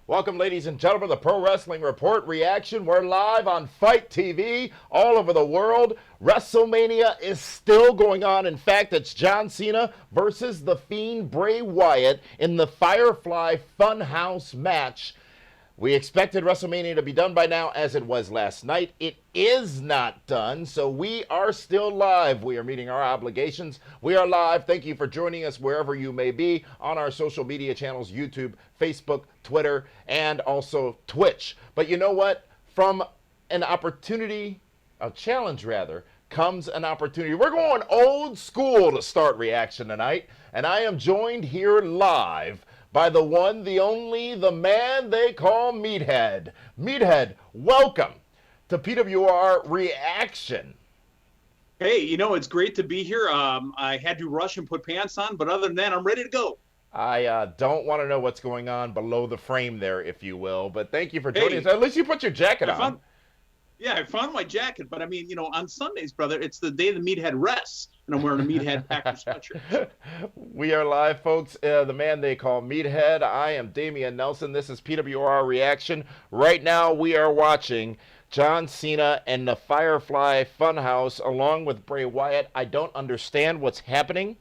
Welcome, ladies and gentlemen, to the Pro Wrestling Report Reaction. We're live on Fight TV all over the world. WrestleMania is still going on. In fact, it's John Cena versus The Fiend Bray Wyatt in the Firefly Funhouse match. We expected WrestleMania to be done by now, as it was last night. It is not done, so we are still live. We are meeting our obligations. We are live. Thank you for joining us wherever you may be on our social media channels, YouTube, Facebook, Twitter, and also Twitch. But you know what? From an opportunity, a challenge rather, comes an opportunity. We're going old school to start reaction tonight, and I am joined here live by the one, the only, the man they call Meathead. Meathead, welcome to PWR Reaction. Hey, it's great to be here. I had to rush and put pants on, but other than that, I'm ready to go. I don't want to know what's going on below the frame there, if you will, but thank you for joining us. At least you put your jacket on. Yeah, I found my jacket, but on Sundays, brother, it's the day the Meathead rests, and I'm wearing a Meathead Packers sweatshirt. We are live, folks. The man they call Meathead. I am Damian Nelson. This is PWR Reaction. Right now, we are watching John Cena and the Firefly Funhouse along with Bray Wyatt. I don't understand what's happening,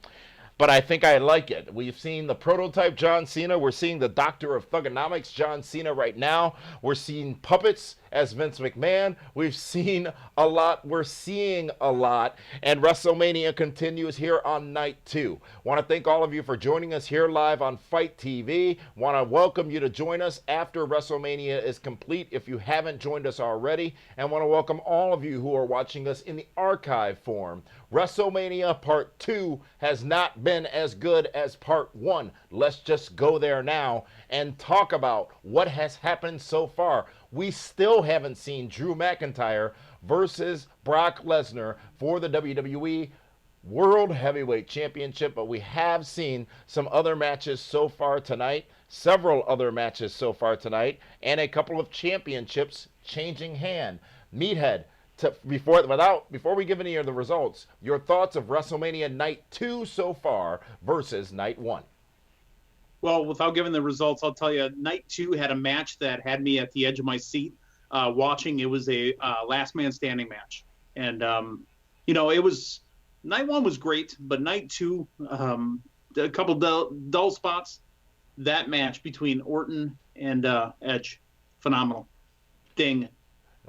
but I think I like it. We've seen the prototype John Cena. We're seeing the Doctor of Thugonomics John Cena right now. We're seeing puppets as Vince McMahon. We've seen a lot. We're seeing a lot. And WrestleMania continues here on night 2. Want to thank all of you for joining us here live on Fight TV. Want to welcome you to join us after WrestleMania is complete if you haven't joined us already. And want to welcome all of you who are watching us in the archive form. WrestleMania Part 2 has not been as good as Part 1. Let's just go there now and talk about what has happened so far. We still haven't seen Drew McIntyre versus Brock Lesnar for the WWE World Heavyweight Championship, but we have seen some other matches so far tonight, several other matches so far tonight, and a couple of championships changing hand. Meathead, before we give any of the results, your thoughts of WrestleMania Night 2 so far versus Night 1. Well, without giving the results, I'll tell you, Night 2 had a match that had me at the edge of my seat watching. It was a last man standing match. And, it was, Night 1 was great, but Night 2, a couple dull spots. That match between Orton and Edge, phenomenal. Ding.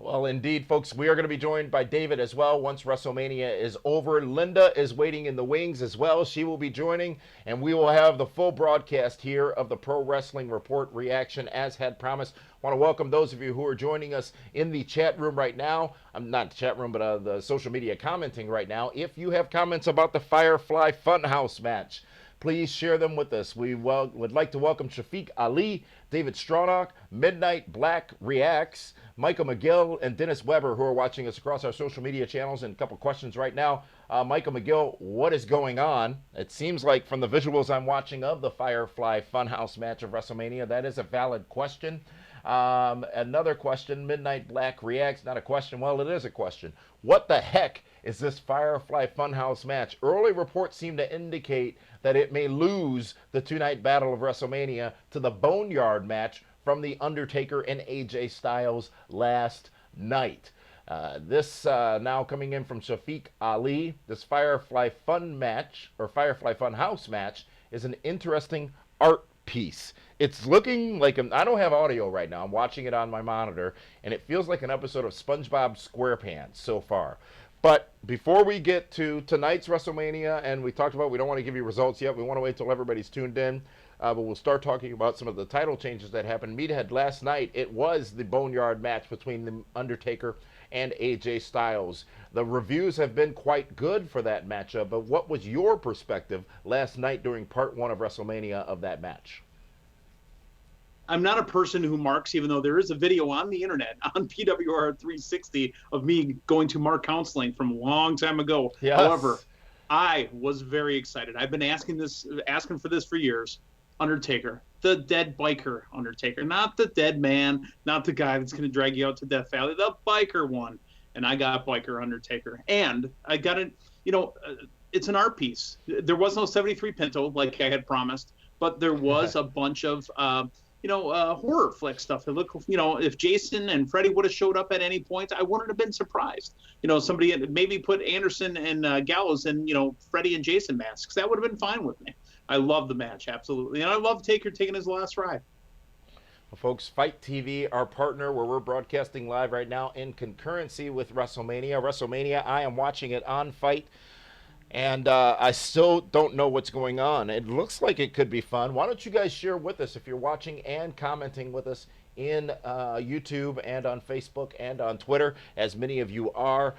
Well, indeed, folks, we are going to be joined by David as well once WrestleMania is over. Linda is waiting in the wings as well. She will be joining, and we will have the full broadcast here of the Pro Wrestling Report Reaction as had promised. I want to welcome those of you who are joining us in the chat room right now. I'm not the chat room, but the social media commenting right now. If you have comments about the Firefly Funhouse match, please share them with us. We would like to welcome Shafiq Ali, David Stronach, Midnight Black Reacts, Michael McGill, and Dennis Weber, who are watching us across our social media channels. And a couple questions right now. Michael McGill, what is going on? It seems like from the visuals I'm watching of the Firefly Funhouse match of WrestleMania, that is a valid question. Another question, Midnight Black Reacts, not a question. Well, it is a question. What the heck is this Firefly Funhouse match? Early reports seem to indicate that it may lose the two-night battle of WrestleMania to the Boneyard Match from The Undertaker and AJ Styles last night. This now coming in from Shafiq Ali. This Firefly Funhouse match is an interesting art piece. It's looking like I don't have audio right now. I'm watching it on my monitor, and it feels like an episode of SpongeBob SquarePants so far. But before we get to tonight's WrestleMania, and we talked about we don't want to give you results yet. We want to wait till everybody's tuned in. But we'll start talking about some of the title changes that happened. Meathead, last night, it was the Boneyard match between The Undertaker and AJ Styles. The reviews have been quite good for that matchup, but what was your perspective last night during part 1 of WrestleMania of that match? I'm not a person who marks, even though there is a video on the internet on PWR 360 of me going to mark counseling from a long time ago. Yes. However, I was very excited. I've been asking for this for years. Undertaker, the dead biker Undertaker, not the dead man, not the guy that's going to drag you out to Death Valley, the biker one. And I got biker Undertaker. And I got it, it's an art piece. There was no 73 Pinto like I had promised, but there was a bunch of horror flick stuff. It looked, if Jason and Freddie would have showed up at any point, I wouldn't have been surprised. Somebody maybe put Anderson and Gallows in, Freddie and Jason masks. That would have been fine with me. I love the match, absolutely. And I love Taker taking his last ride. Well, folks, Fight TV, our partner, where we're broadcasting live right now in concurrency with WrestleMania. WrestleMania, I am watching it on Fight, and I still don't know what's going on. It looks like it could be fun. Why don't you guys share with us if you're watching and commenting with us in YouTube and on Facebook and on Twitter, as many of you are.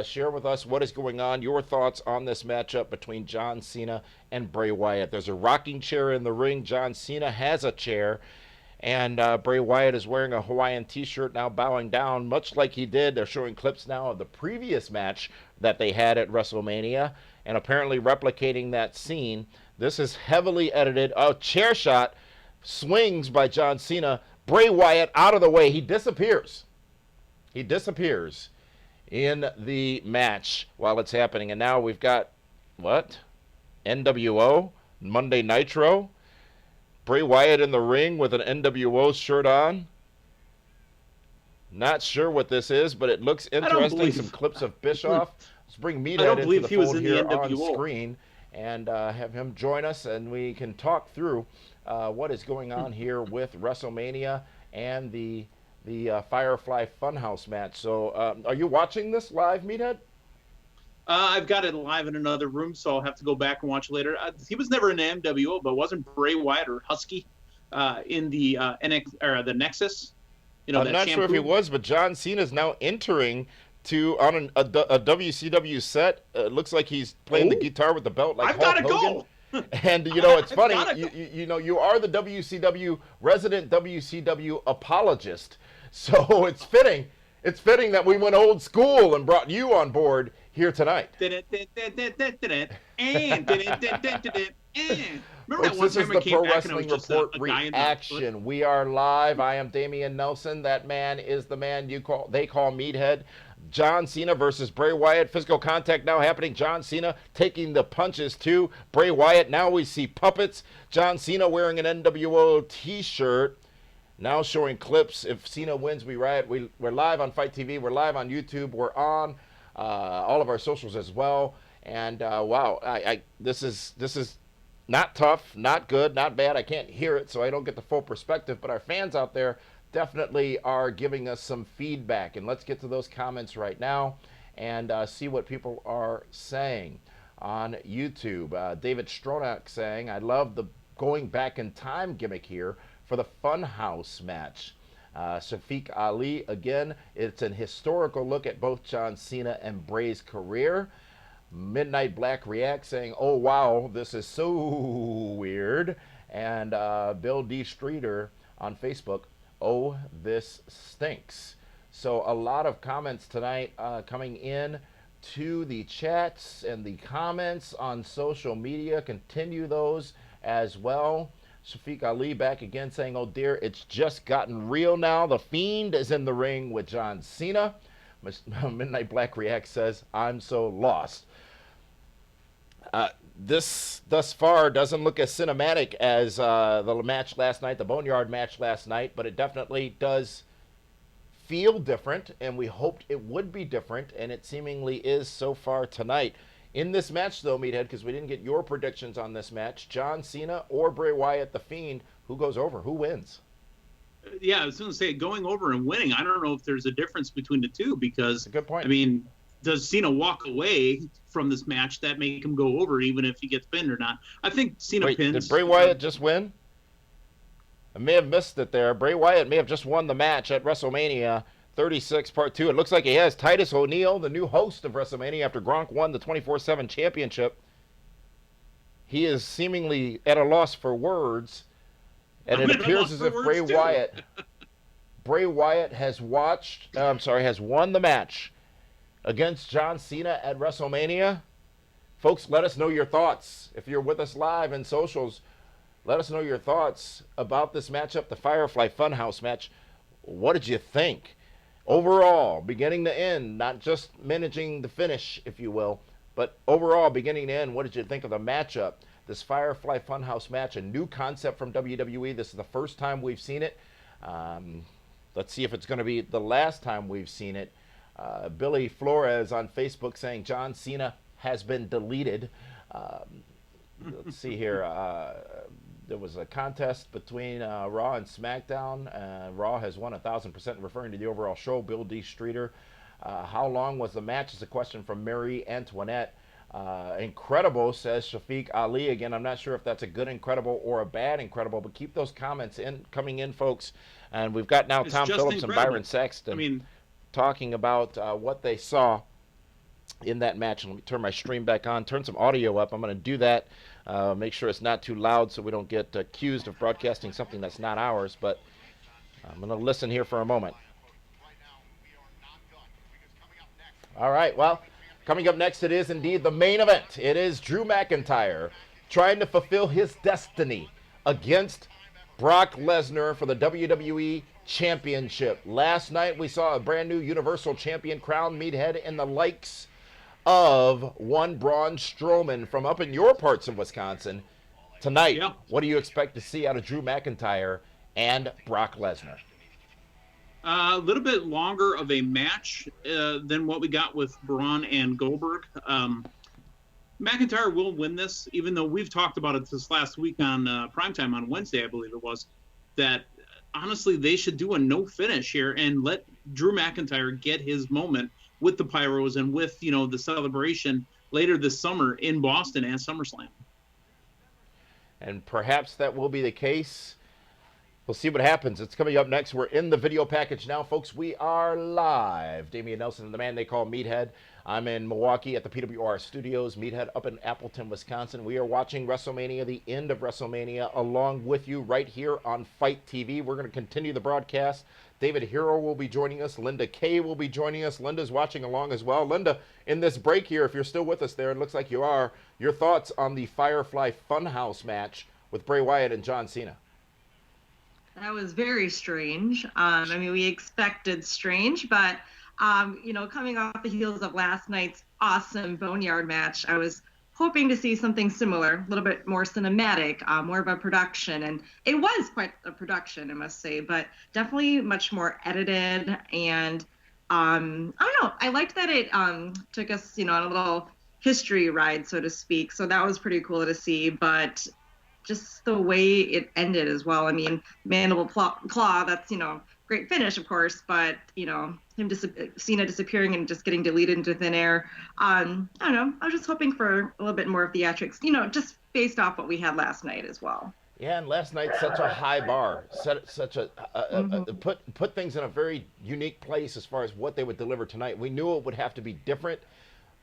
Share with us what is going on, your thoughts on this matchup between John Cena and Bray Wyatt. There's a rocking chair in the ring. John Cena has a chair. And Bray Wyatt is wearing a Hawaiian t-shirt, now bowing down, much like he did. They're showing clips now of the previous match that they had at WrestleMania, and apparently replicating that scene. This is heavily edited. A chair shot, swings by John Cena. Bray Wyatt out of the way. He disappears. He disappears in the match while it's happening. And now we've got, what? NWO? Monday Nitro? Bray Wyatt in the ring with an NWO shirt on. Not sure what this is, but it looks interesting. Some clips of Bischoff. Let's bring Meathead into the phone here on screen and have him join us, and we can talk through what is going on here with WrestleMania and the Firefly Funhouse match. So are you watching this live, Meathead? I've got it live in another room, so I'll have to go back and watch later. He was never in the NWO, but wasn't Bray Wyatt or Husky in the NX or the Nexus? I'm not sure if he was, but John Cena is now entering on a WCW set. It looks like he's playing the guitar with the belt like I've Hulk gotta Hogan. Go. And it's funny. You are the WCW resident WCW apologist, so it's fitting. It's fitting that we went old school and brought you on board here tonight. Remember Folks, this is the Pro Wrestling Report reaction. We are live. I am Damian Nelson. That man is the man they call Meathead. John Cena versus Bray Wyatt. Physical contact now happening. John Cena taking the punches to Bray Wyatt. Now we see puppets. John Cena wearing an NWO t-shirt. Now showing clips. If Cena wins, we riot. We're live on Fight TV. We're live on YouTube. We're on all of our socials as well. And wow, this is not tough, not good, not bad. I can't hear it, so I don't get the full perspective. But our fans out there definitely are giving us some feedback. And let's get to those comments right now and see what people are saying on YouTube. David Stronach saying, I love the going back in time gimmick here for the Funhouse match. Shafiq Ali, again, it's an historical look at both John Cena and Bray's career. Midnight Black reacts saying, oh wow, this is so weird. And Bill D. Streeter on Facebook, oh, this stinks. So a lot of comments tonight coming in to the chats and the comments on social media. Continue those as well. Shafiq Ali back again saying, oh dear, it's just gotten real now. The Fiend is in the ring with John Cena. Midnight Black React says, I'm so lost. This thus far doesn't look as cinematic as the match last night, the Boneyard match last night, but it definitely does feel different, and we hoped it would be different, and it seemingly is so far tonight. In this match, though, Meathead, because we didn't get your predictions on this match, John Cena or Bray Wyatt, The Fiend, who goes over? Who wins? Yeah, I was going to say, going over and winning, I don't know if there's a difference between the two because, That's a good point. I mean, does Cena walk away from this match that make him go over even if he gets pinned or not? I think Cena pins. Did Bray Wyatt just win? I may have missed it there. Bray Wyatt may have just won the match at WrestleMania 36 Part 2. It looks like he has. Titus O'Neil, the new host of WrestleMania after Gronk won the 24/7 championship. He is seemingly at a loss for words, and it appears as if Bray Wyatt has won the match against John Cena at WrestleMania. Folks, let us know your thoughts. If you're with us live in socials, let us know your thoughts about this matchup, the Firefly Funhouse match. What did you think? Overall, beginning to end, not just managing the finish, if you will, but overall, beginning to end, what did you think of the matchup? this Firefly Funhouse match, a new concept from WWE. This is the first time we've seen it. Let's see if it's going to be the last time we've seen it. Billy Flores on Facebook saying John Cena has been deleted. Let's see here. There was a contest between Raw and SmackDown. Raw has won 1,000%, referring to the overall show. Bill D. Streeter. How long was the match is a question from Mary Antoinette. Incredible, says Shafiq Ali. Again, I'm not sure if that's a good incredible or a bad incredible, but keep those comments coming in, folks. And we've got now Tom Phillips and Byron Saxton talking about what they saw in that match. Let me turn my stream back on, turn some audio up. I'm going to do that. Make sure it's not too loud so we don't get accused of broadcasting something that's not ours. But I'm going to listen here for a moment. All right, well, coming up next, it is indeed the main event. It is Drew McIntyre trying to fulfill his destiny against Brock Lesnar for the WWE Championship. Last night, we saw a brand new Universal Champion crown meathead in the likes of one Braun Strowman from up in your parts of Wisconsin. Tonight, what do you expect to see out of Drew McIntyre and Brock Lesnar? A little bit longer of a match than what we got with Braun and Goldberg. McIntyre will win this, even though we've talked about it this last week on PrimeTime on Wednesday, I believe it was, that honestly they should do a no finish here and let Drew McIntyre get his moment with the Pyros and with, the celebration later this summer in Boston at SummerSlam. And perhaps that will be the case. We'll see what happens. It's coming up next. We're in the video package now, folks. We are live. Damian Nelson, the man they call Meathead. I'm in Milwaukee at the PWR Studios. Meathead up in Appleton, Wisconsin. We are watching WrestleMania, the end of WrestleMania, along with you right here on Fight TV. We're going to continue the broadcast. David Hero will be joining us. Linda Kay will be joining us. Linda's watching along as well. Linda, in this break here, if you're still with us there, it looks like you are, your thoughts on the Firefly Funhouse match with Bray Wyatt and John Cena. That was very strange. We expected strange, but, coming off the heels of last night's awesome Boneyard match, I was hoping to see something similar, a little bit more cinematic, more of a production. And it was quite a production, I must say, but definitely much more edited. And I don't know, I liked that it took us, on a little history ride, so to speak. So that was pretty cool to see. But just the way it ended as well. Mandible Claw, that's, great finish, of course, but, Cena disappearing and just getting deleted into thin air. I don't know. I was just hoping for a little bit more theatrics, just based off what we had last night as well. Yeah, and last night such a high bar, put things in a very unique place as far as what they would deliver tonight. We knew it would have to be different,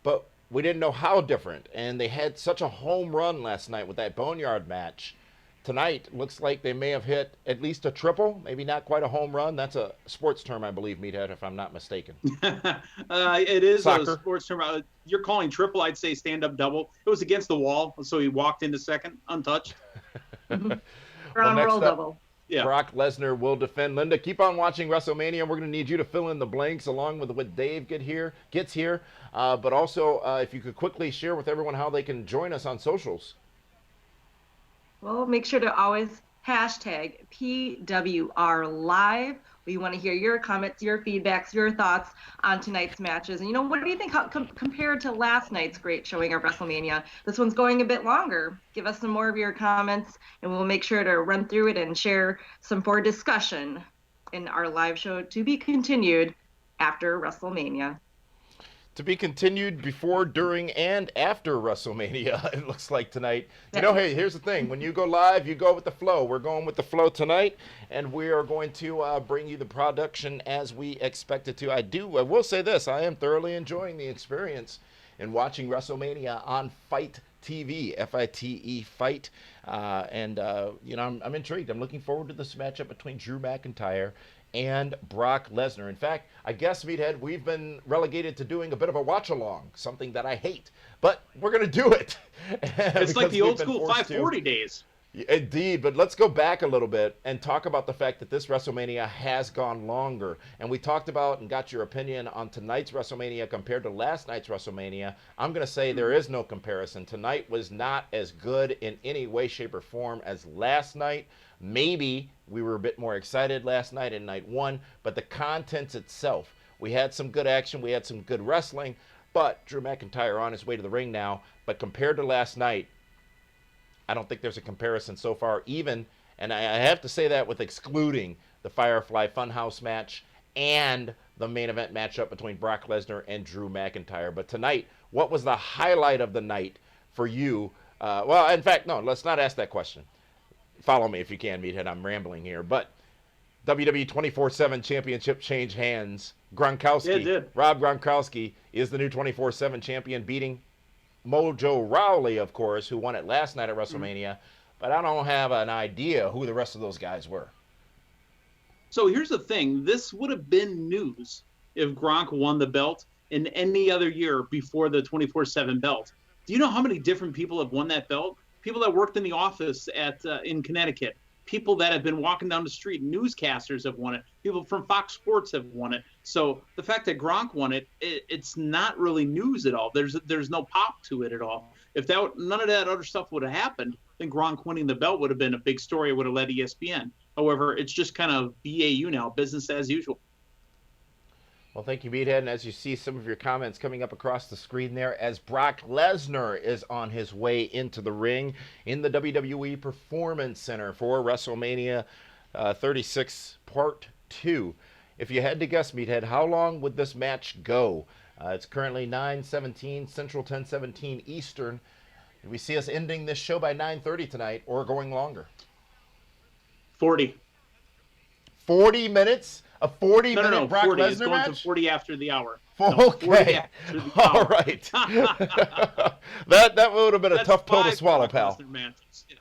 but we didn't know how different, and they had such a home run last night with that Boneyard match. Tonight, looks like they may have hit at least a triple, maybe not quite a home run. That's a sports term, I believe, Meathead, if I'm not mistaken. It is Soccer. A sports term. You're calling triple, I'd say stand-up double. It was against the wall, so he walked into second, untouched. Roll double. Yeah. Brock Lesnar will defend. Linda, keep on watching WrestleMania. We're going to need you to fill in the blanks along with what Dave gets here. But also, if you could quickly share with everyone how they can join us on socials. Well, make sure to always hashtag PWR Live. We want to hear your comments, your feedbacks, your thoughts on tonight's matches. And, what do you think compared to last night's great showing of WrestleMania? This one's going a bit longer. Give us some more of your comments, and we'll make sure to run through it and share some for discussion in our live show to be continued after WrestleMania. To be continued before, during, and after WrestleMania, it looks like tonight. Hey, here's the thing. When you go live, you go with the flow. We're going with the flow tonight, and we are going to bring you the production as we expected to. I will say this. I am thoroughly enjoying the experience in watching WrestleMania on Fight TV, F-I-T-E, Fight. I'm intrigued. I'm looking forward to this matchup between Drew McIntyre and Brock Lesnar. In fact, I guess, Meathead, we've been relegated to doing a bit of a watch-along, something that I hate. But we're going to do it. It's like the old school 540 days. Indeed, but let's go back a little bit and talk about the fact that this WrestleMania has gone longer. And we talked about and got your opinion on tonight's WrestleMania compared to last night's WrestleMania. I'm going to say there is no comparison. Tonight was not as good in any way, shape, or form as last night. Maybe we were a bit more excited last night in night one, but the contents itself, we had some good action, we had some good wrestling, but Drew McIntyre on his way to the ring now. But compared to last night, I don't think there's a comparison so far, even, and I have to say that with excluding the Firefly Funhouse match and the main event matchup between Brock Lesnar and Drew McIntyre. But tonight, what was the highlight of the night for you? Well, in fact, no, let's not ask that question. Follow me if you can, Meathead. I'm rambling here. But WWE 24/7 Championship changed hands. Gronkowski, Yeah, it did. Rob Gronkowski, is the new 24/7 champion, beating Mojo Rawley, of course, who won it last night at WrestleMania, but I don't have an idea who the rest of those guys were. So here's the thing. This would have been news if Gronk won the belt in any other year before the 24/7 belt. Do you know how many different people have won that belt? People that worked in the office in Connecticut, people that have been walking down the street, newscasters have won it, people from Fox Sports have won it. So the fact that Gronk won it, it's not really news at all. There's no pop to it at all. If none of that other stuff would have happened, then Gronk winning the belt would have been a big story. It would have led ESPN. However, it's just kind of BAU now, business as usual. Well, thank you, Meathead. And as you see some of your comments coming up across the screen there, as Brock Lesnar is on his way into the ring in the WWE Performance Center for WrestleMania 36 Part 2. If you had to guess, Meathead, how long would this match go? It's currently 9:17 Central, 10:17 Eastern. Do we see us ending this show by 9:30 tonight or going longer? 40. 40 minutes? A 40-minute Brock 40. Lesnar It's going match? to 40 after the hour. Okay. All right. that would have been a That's tough pill to 5 swallow, Brock pal. Lesnar matches. Yeah.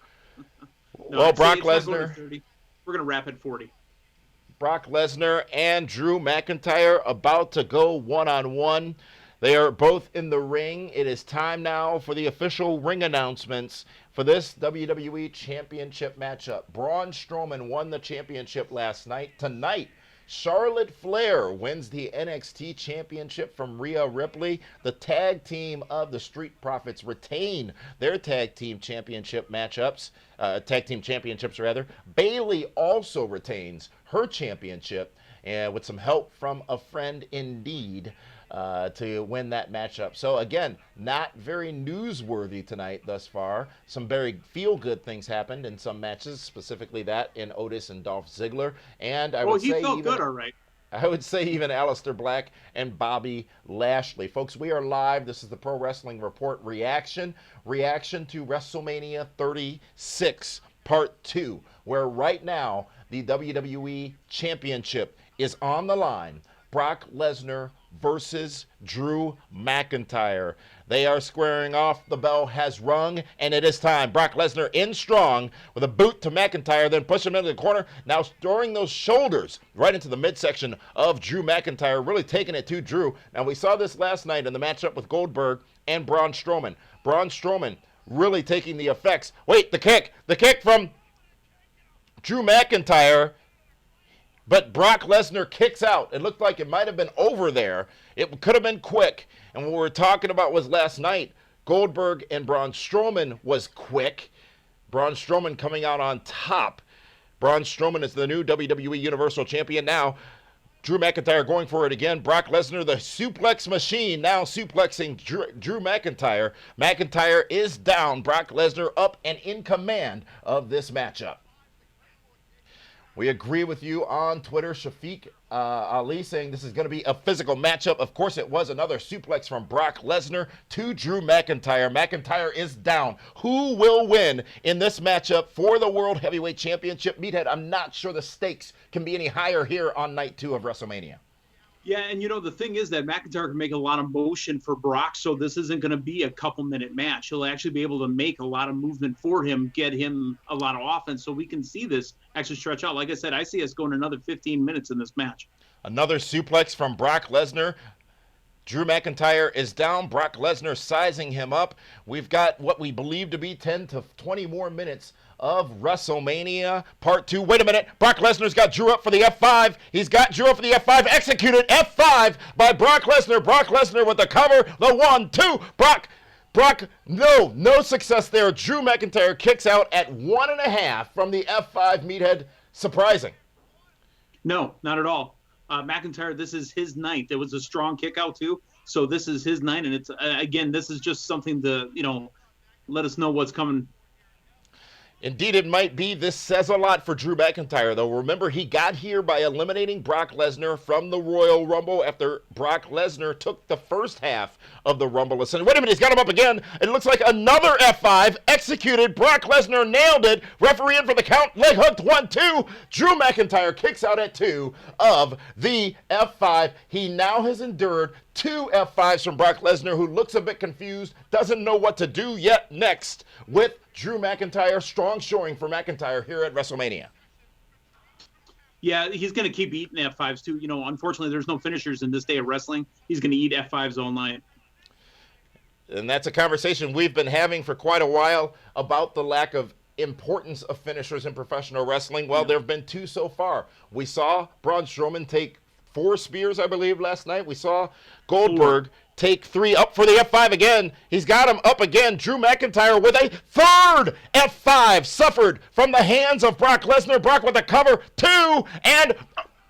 Well, I'd say Brock it's not going to Lesnar. 30. We're going to wrap at 40. Brock Lesnar and Drew McIntyre about to go one-on-one. They are both in the ring. It is time now for the official ring announcements for this WWE Championship matchup. Braun Strowman won the championship last night. Tonight, Charlotte Flair wins the NXT Championship from Rhea Ripley. The tag team of the Street Profits retain their tag team championships rather. Bayley also retains her championship, and with some help from a friend indeed, to win that matchup. So again, not very newsworthy tonight thus far. Some very feel-good things happened in some matches, specifically that in Otis and Dolph Ziggler. And I would say he felt even, good, all right. I would say even Aleister Black and Bobby Lashley. Folks, we are live. This is the Pro Wrestling Report reaction to WrestleMania 36 Part 2, where right now the WWE Championship is on the line. Brock Lesnar versus Drew McIntyre. They are squaring off. The bell has rung, and it is time. Brock Lesnar in strong with a boot to McIntyre, then push him into the corner. Now storing those shoulders right into the midsection of Drew McIntyre, really taking it to Drew. Now we saw this last night in the matchup with Goldberg and Braun Strowman. Braun Strowman really taking the effects. Wait, the kick from Drew McIntyre. But Brock Lesnar kicks out. It looked like it might have been over there. It could have been quick. And what we were talking about was last night, Goldberg and Braun Strowman was quick. Braun Strowman coming out on top. Braun Strowman is the new WWE Universal Champion now. Drew McIntyre going for it again. Brock Lesnar, the suplex machine, now suplexing Drew McIntyre. McIntyre is down. Brock Lesnar up and in command of this matchup. We agree with you on Twitter. Shafiq Ali saying this is going to be a physical matchup. Of course it was. Another suplex from Brock Lesnar to Drew McIntyre. McIntyre is down. Who will win in this matchup for the World Heavyweight Championship? Meathead, I'm not sure the stakes can be any higher here on night 2 of WrestleMania. Yeah, and the thing is that McIntyre can make a lot of motion for Brock, so this isn't going to be a couple-minute match. He'll actually be able to make a lot of movement for him, get him a lot of offense, so we can see this actually stretch out. Like I said, I see us going another 15 minutes in this match. Another suplex from Brock Lesnar. Drew McIntyre is down. Brock Lesnar sizing him up. We've got what we believe to be 10 to 20 more minutes of WrestleMania Part 2. Wait a minute. Brock Lesnar's got Drew up for the F5. He's got Drew up for the F5. Executed F5 by Brock Lesnar. Brock Lesnar with the cover. The 1, 2. Brock, no success there. Drew McIntyre kicks out at 1.5 from the F5. Meathead, surprising. No, not at all. McIntyre, this is his night. It was a strong kick out too. So this is his night. And it's, again, this is just something to, let us know what's coming. Indeed, it might be. This says a lot for Drew McIntyre, though. Remember, he got here by eliminating Brock Lesnar from the Royal Rumble after Brock Lesnar took the first half of the Rumble. Listen, wait a minute, he's got him up again. It looks like another F5 executed. Brock Lesnar nailed it. Referee in for the count. Leg hooked 1, 2. Drew McIntyre kicks out at 2 of the F5. He now has endured 2 F5s from Brock Lesnar, who looks a bit confused, doesn't know what to do yet next with Drew McIntyre. Strong showing for McIntyre here at WrestleMania. Yeah, he's going to keep eating F5s too. Unfortunately, there's no finishers in this day of wrestling. He's going to eat F5s all night. And that's a conversation we've been having for quite a while about the lack of importance of finishers in professional wrestling. Well, there have been 2 so far. We saw Braun Strowman take 4 spears, I believe, last night. We saw Goldberg take 3 up for the F5 again. He's got him up again. Drew McIntyre with a 3rd F5 suffered from the hands of Brock Lesnar. Brock with a cover, 2, and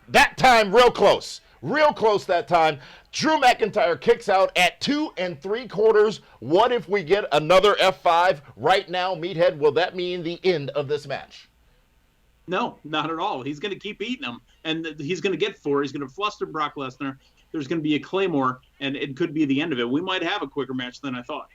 that time real close. Real close that time. Drew McIntyre kicks out at 2 3/4. What if we get another F5 right now, Meathead? Will that mean the end of this match? No, not at all. He's going to keep eating them, and he's going to get 4. He's going to fluster Brock Lesnar. There's going to be a Claymore, and it could be the end of it. We might have a quicker match than I thought.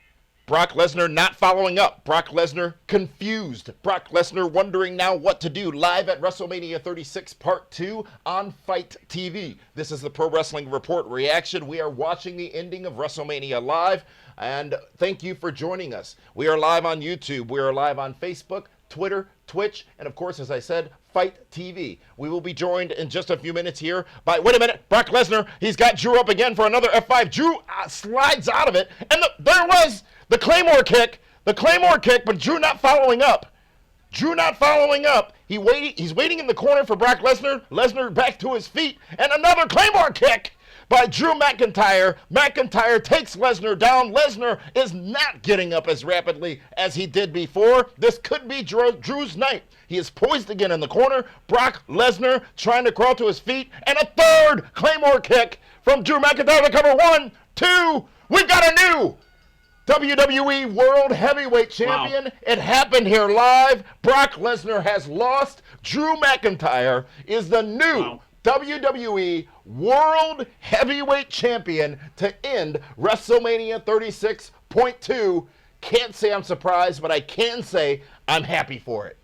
Brock Lesnar not following up. Brock Lesnar confused. Brock Lesnar wondering now what to do. Live at WrestleMania 36 Part 2 on Fight TV. This is the Pro Wrestling Report reaction. We are watching the ending of WrestleMania live, and thank you for joining us. We are live on YouTube. We are live on Facebook, Twitter, Twitch, and of course, as I said, Fight TV. We will be joined in just a few minutes here by, wait a minute, Brock Lesnar. He's got Drew up again for another F5. Drew slides out of it, and there was the Claymore kick, but Drew not following up. He's waiting in the corner for Brock Lesnar. Lesnar back to his feet, and another Claymore kick by Drew McIntyre. McIntyre takes Lesnar down. Lesnar is not getting up as rapidly as he did before. This could be Drew's night. He is poised again in the corner. Brock Lesnar trying to crawl to his feet, and a 3rd Claymore kick from Drew McIntyre to cover. 1, 2. We've got a new WWE World Heavyweight Champion. Wow. It happened here live. Brock Lesnar has lost. Drew McIntyre is the new WWE World Heavyweight Champion to end WrestleMania 36.2. Can't say I'm surprised, but I can say I'm happy for it.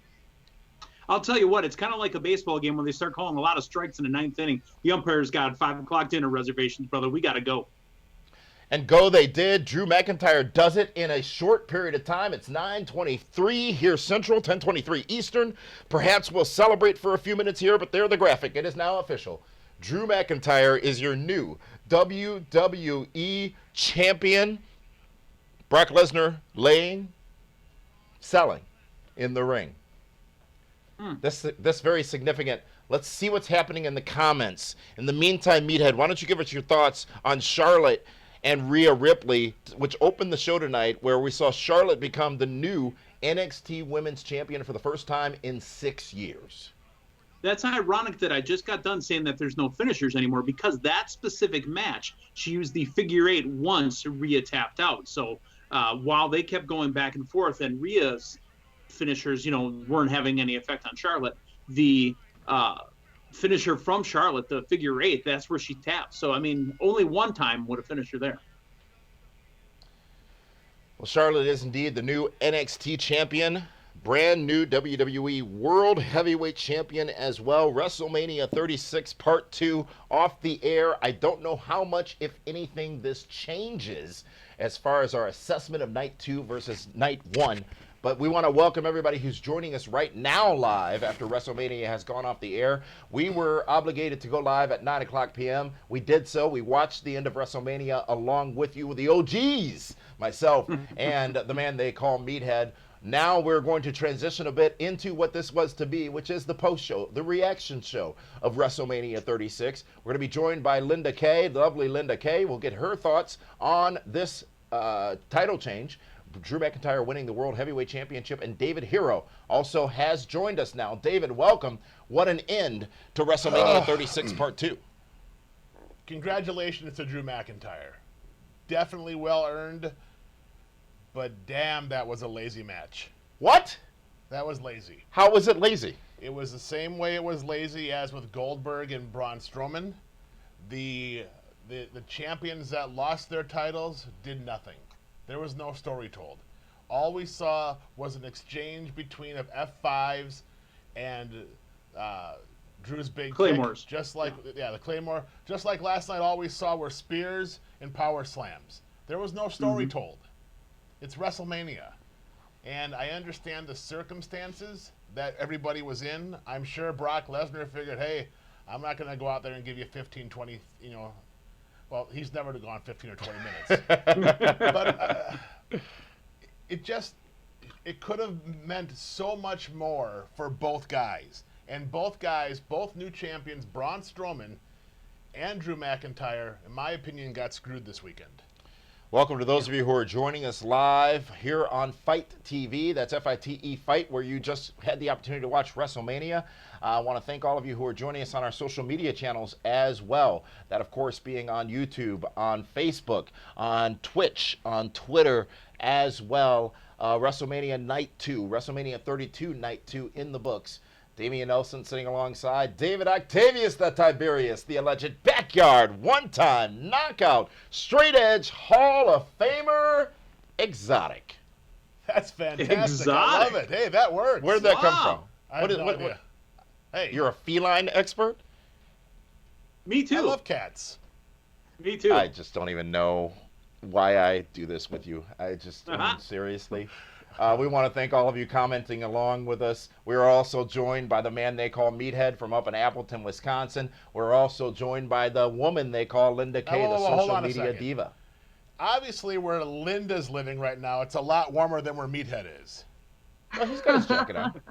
I'll tell you what, it's kind of like a baseball game when they start calling a lot of strikes in the 9th inning. The umpires got 5 o'clock dinner reservations, brother. We got to go. And go they did. Drew McIntyre does it in a short period of time. It's 9:23 here Central, 10:23 Eastern. Perhaps we'll celebrate for a few minutes here, but there the graphic. It is now official. Drew McIntyre is your new WWE Champion. Brock Lesnar selling in the ring. This very significant. Let's see what's happening in the comments. In the meantime, Meathead, why don't you give us your thoughts on Charlotte and Rhea Ripley, which opened the show tonight, where we saw Charlotte become the new NXT Women's Champion for the first time in 6 years. That's ironic that I just got done saying that there's no finishers anymore, because that specific match, she used the figure 8 once, Rhea tapped out. So while they kept going back and forth and Rhea's finishers, weren't having any effect on Charlotte, the finisher from Charlotte, the figure 8, that's where she tapped. So, only one time would a finisher there. Well, Charlotte is indeed the new NXT champion, brand new WWE World Heavyweight Champion as well. WrestleMania 36 Part 2 off the air. I don't know how much, if anything, this changes as far as our assessment of Night 2 versus Night 1. But we want to welcome everybody who's joining us right now live after WrestleMania has gone off the air. We were obligated to go live at 9 o'clock p.m. We did so. We watched the end of WrestleMania along with you, the OGs, myself, and the man they call Meathead. Now we're going to transition a bit into what this was to be, which is the post-show, the reaction show of WrestleMania 36. We're going to be joined by Linda Kay, the lovely Linda Kay. We'll get her thoughts on this title change. Drew McIntyre winning the World Heavyweight Championship, and David Hero also has joined us now. David, welcome. What an end to WrestleMania 36 Part 2. Congratulations to Drew McIntyre. Definitely well earned, but damn, that was a lazy match. What? That was lazy. How was it lazy? It was the same way it was lazy as with Goldberg and Braun Strowman. The champions that lost their titles did nothing. There was no story told. All we saw was an exchange between of F5s and Drew's big Claymores. kick, just like the Claymore. Just like last night, all we saw were spears and power slams. There was no story told. It's WrestleMania, and I understand the circumstances that everybody was in. I'm sure Brock Lesnar figured, hey, I'm not going to go out there and give you 15, 20, well, he's never gone 15 or 20 minutes. But it could have meant so much more for both guys. And both guys, both new champions, Braun Strowman and Drew McIntyre, in my opinion, got screwed this weekend. Welcome to those of you who are joining us live here on Fight TV. That's F-I-T-E Fight, where you just had the opportunity to watch WrestleMania. I want to thank all of you who are joining us on our social media channels as well. That, of course, being on YouTube, on Facebook, on Twitch, on Twitter as well. WrestleMania Night 2, WrestleMania 32 Night 2 in the books. Damian Nelson sitting alongside David Octavius the Tiberius, the alleged backyard, one-time knockout, straight edge Hall of Famer, exotic. That's fantastic. Exotic. I love it. Hey, that works. Where did that come from? I have no idea. Hey, You're a feline expert? Me too. I love cats. Me too. I just don't even know why I do this with you. I just, I mean, seriously. We want to thank all of you commenting along with us. We're also joined by the man they call Meathead from up in Appleton, Wisconsin. We're also joined by the woman they call Linda Kay, the social media diva. Obviously, where Linda's living right now, it's a lot warmer than where Meathead is. Well, he's got his jacket on.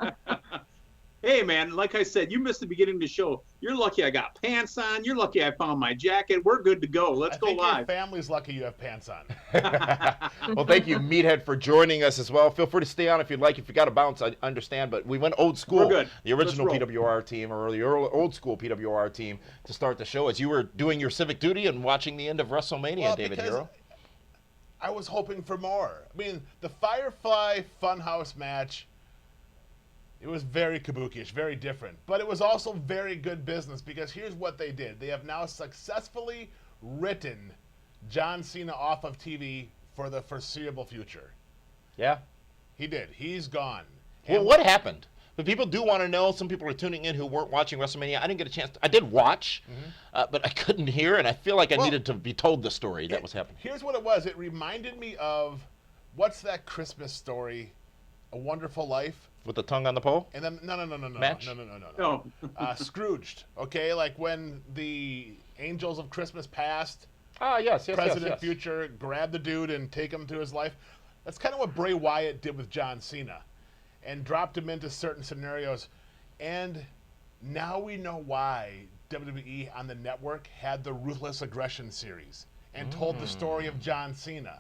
Hey, man, like I said, you missed the beginning of the show. You're lucky I got pants on. You're lucky I found my jacket. We're good to go. Let's go I think live. your family's lucky you have pants on. Well, thank you, Meathead, for joining us as well. Feel free to stay on if you'd like. If you got to bounce, I understand. But we went old school. We're good. The original Let's roll. PWR team, or the old school PWR team, to start the show as you were doing your civic duty and watching the end of WrestleMania, Well, David because Hero. I was hoping for more. I mean, the Firefly Funhouse match, it was very kabuki-ish, very different. But it was also very good business because here's what they did. They have now successfully written John Cena off of TV for the foreseeable future. Yeah. He did. He's gone. Well, And what happened? But people do want to know. Some people are tuning in who weren't watching WrestleMania. I didn't get a chance. I did watch, but I couldn't hear, and I feel like I needed to be told the story that was happening. Here's what it was. It reminded me of, what's that Christmas story? A Wonderful Life? With the tongue on the pole? And then, no. Match? No. Scrooged, okay? Like when the Angels of Christmas Past, Ah, yes. President Future, grab the dude and take him to his life. That's kind of what Bray Wyatt did with John Cena and dropped him into certain scenarios. And now we know why WWE on the network had the Ruthless Aggression series and told the story of John Cena.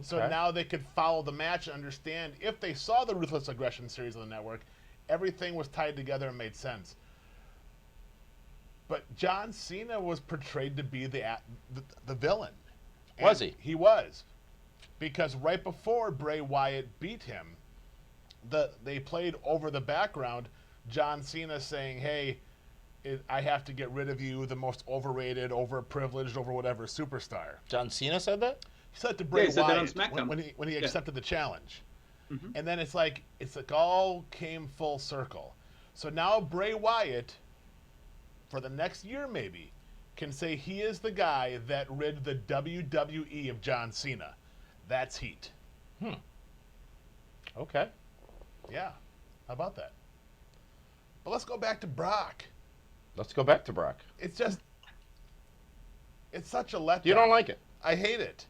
So Okay. now they could follow the match and understand if they saw the Ruthless Aggression series on the network, everything was tied together and made sense. But John Cena was portrayed to be the villain. Was And he? He was. Because right before Bray Wyatt beat him, they played over the background John Cena saying, hey, I have to get rid of you, the most overrated, overprivileged, over whatever superstar. John Cena said that? He said to Bray he said that on Wyatt SmackDown. when he Yeah. accepted the challenge. And then it's like all came full circle. So now Bray Wyatt, for the next year maybe, can say he is the guy that rid the WWE of John Cena. That's heat. Okay. Yeah. How about that? But let's go back to Brock. Let's go back to Brock. It's such a letdown. You don't like it? I hate it.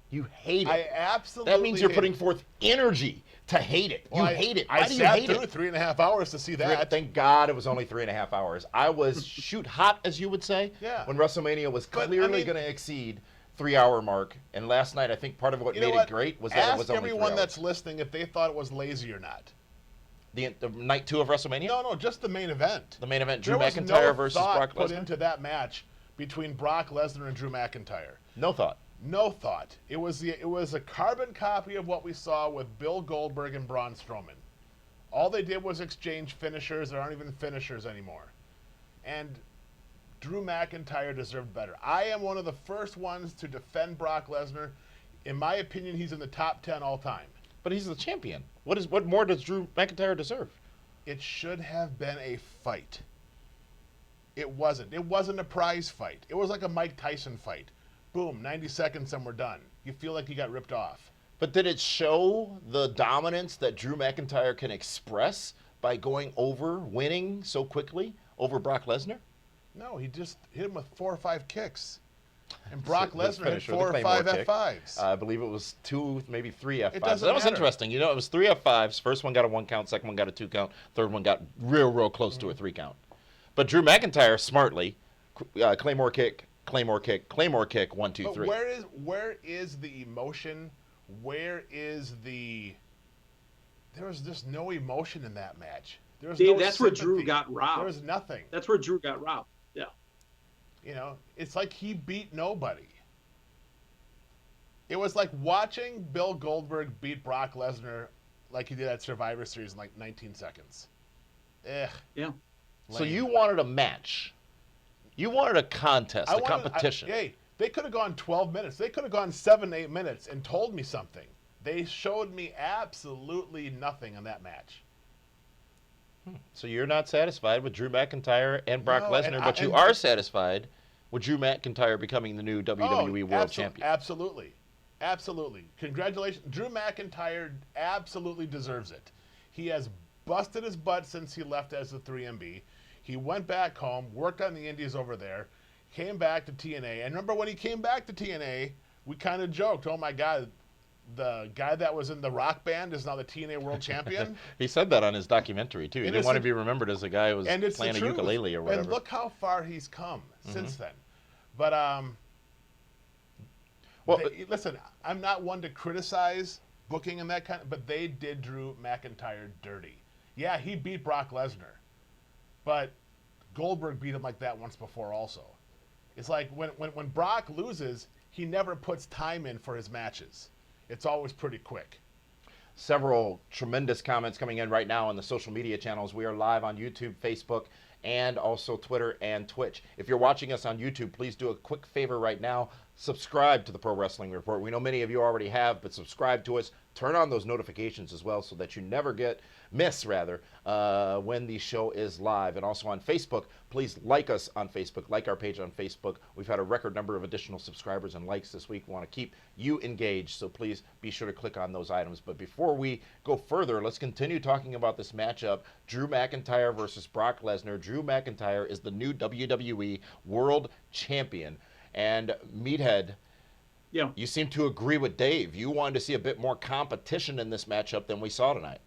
You hate it. I absolutely. That means you're hate putting it. forth energy to hate it. You Well, hate it. I Why do you sat hate through it? 3.5 hours to see that. Thank God it was only 3.5 hours. I was shoot hot, as you would say, Yeah. when WrestleMania was But, clearly I mean- going to exceed 3-hour mark. And last night, I think part of what You made know what? it great was that Ask it was only 3 everyone hours. that's listening if they thought it was lazy or not. The night 2 of WrestleMania? No, just the main event. The main event, Drew There was McIntyre no versus thought Brock put Lesnar? into that match between Brock Lesnar and Drew McIntyre. No thought. No thought. It was a carbon copy of what we saw with Bill Goldberg and Braun Strowman. All they did was exchange finishers. There aren't even finishers anymore. And Drew McIntyre deserved better. I am one of the first ones to defend Brock Lesnar. In my opinion, he's in the top 10 all time. But he's the champion. What more does Drew McIntyre deserve? It should have been a fight. It wasn't. It wasn't a prize fight. It was like a Mike Tyson fight. Boom, 90 seconds and we're done. You feel like you got ripped off. But did it show the dominance that Drew McIntyre can express by going over, winning so quickly over Brock Lesnar? No, he just hit him with 4 or 5 kicks. And Brock His Lesnar hit finisher, the 4 or Claymore 5 kick. F5s. I believe it was 2, maybe 3 F5s. doesn't That was matter. interesting. You know, it was 3 F5s. First one got a 1 count, second one got a 2 count, third one got real close to a 3 count. But Drew McIntyre smartly, Claymore kick, Claymore kick, Claymore kick, 1, 2, But 3. where is the emotion? Where is the... There was just no emotion in that match. There was Dave, no that's where sympathy. Drew got robbed. There was nothing. That's where Drew got robbed. Yeah. You know, it's like he beat nobody. It was like watching Bill Goldberg beat Brock Lesnar like he did at Survivor Series in like 19 seconds. Ugh. Yeah. So Lame. you wanted a match. You wanted a contest, a competition. Hey, they could have gone 12 minutes. They could have gone 7, 8 minutes and told me something. They showed me absolutely nothing in that match. So you're not satisfied with Drew McIntyre and Brock No, Lesnar, but you are satisfied with Drew McIntyre becoming the new WWE World Champion. Absolutely. Absolutely. Congratulations. Drew McIntyre absolutely deserves it. He has busted his butt since he left as the 3MB. He went back home, worked on the indies over there, came back to TNA. And remember when he came back to TNA, we kind of joked, oh my God, the guy that was in the rock band is now the TNA World Champion. He said that on his documentary, too. He didn't want to be remembered as a guy who was And it's playing the a truth. ukulele or whatever. And look how far he's come since then. But Well, listen, I'm not one to criticize booking and that kind of, but they did Drew McIntyre dirty. Yeah, he beat Brock Lesnar, but Goldberg beat him like that once before also. It's like when Brock loses, he never puts time in for his matches. It's always pretty quick. Several tremendous comments coming in right now on the social media channels. We are live on YouTube, Facebook, and also Twitter and Twitch. If you're watching us on YouTube, please do a quick favor right now. Subscribe to the Pro Wrestling Report. We know many of you already have, but subscribe to us. Turn on those notifications as well so that you never miss when the show is live. And also on Facebook, please like us on Facebook, like our page on Facebook. We've had a record number of additional subscribers and likes this week. We want to keep you engaged, so please be sure to click on those items. But before we go further, let's continue talking about this matchup, Drew McIntyre versus Brock Lesnar. Drew McIntyre is the new WWE World Champion. And Meathead, Yeah. you seem to agree with Dave. You wanted to see a bit more competition in this matchup than we saw tonight.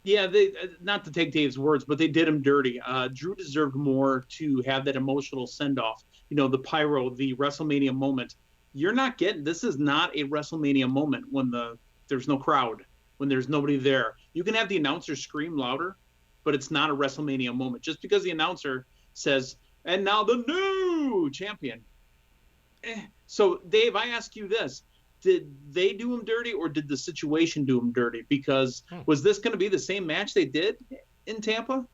Yeah, they not to take Dave's words, but they did him dirty. Drew deserved more to have that emotional send-off. You know, the pyro, the WrestleMania moment. You're not getting. This is not a WrestleMania moment when there's no crowd, when there's nobody there. You can have the announcer scream louder, but it's not a WrestleMania moment. Just because the announcer says, "And now the new champion." So, Dave, I ask you this. Did they do him dirty or did the situation do him dirty? Because was this going to be the same match they did in Tampa?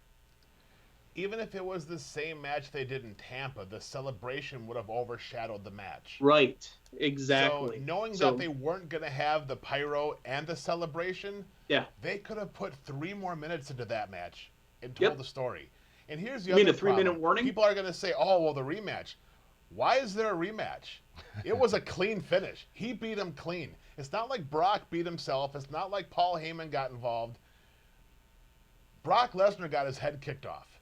Even if it was the same match they did in Tampa, the celebration would have overshadowed the match. Right. Exactly. So knowing that they weren't going to have the pyro and the celebration, yeah, they could have put 3 more minutes into that match and told the story. And here's the other You mean a problem. 3-minute warning? People are going to say, oh, well, the rematch. Why is there a rematch? It was a clean finish. He beat him clean. It's not like Brock beat himself. It's not like Paul Heyman got involved. Brock Lesnar got his head kicked off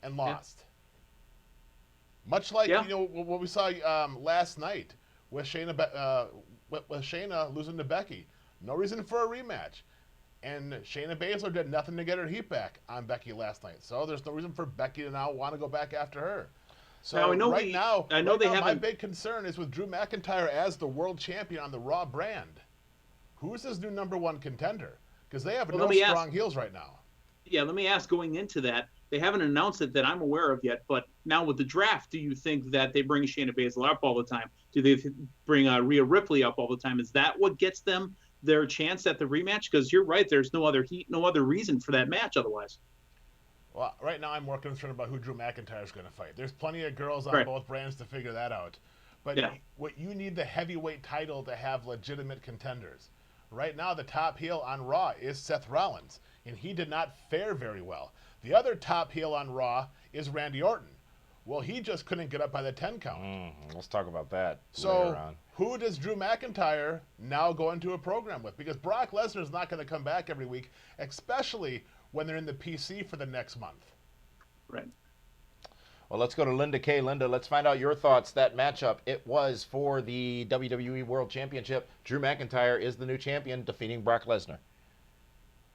and lost. Much like, you know, what we saw last night with with Shayna losing to Becky. No reason for a rematch. And Shayna Baszler did nothing to get her heat back on Becky last night. So there's no reason for Becky to now want to go back after her. So my big concern is with Drew McIntyre as the world champion on the Raw brand. Who's his new number one contender? Because they have no strong heels right now. Yeah, let me ask, going into that, they haven't announced it that I'm aware of yet, but now with the draft, do you think that they bring Shayna Baszler up all the time? Do they bring Rhea Ripley up all the time? Is that what gets them their chance at the rematch? Because you're right, there's no other heat, no other reason for that match otherwise. Well, right now I'm more concerned about who Drew McIntyre is going to fight. There's plenty of girls on both brands to figure that out. But what you need the heavyweight title to have legitimate contenders. Right now, the top heel on Raw is Seth Rollins, and he did not fare very well. The other top heel on Raw is Randy Orton. Well, he just couldn't get up by the 10 count. Let's talk about that later on. Who does Drew McIntyre now go into a program with? Because Brock Lesnar is not going to come back every week, especially when they're in the PC for the next month. Right. Well, let's go to Linda K. Linda, let's find out your thoughts. That matchup, it was for the WWE World Championship. Drew McIntyre is the new champion, defeating Brock Lesnar.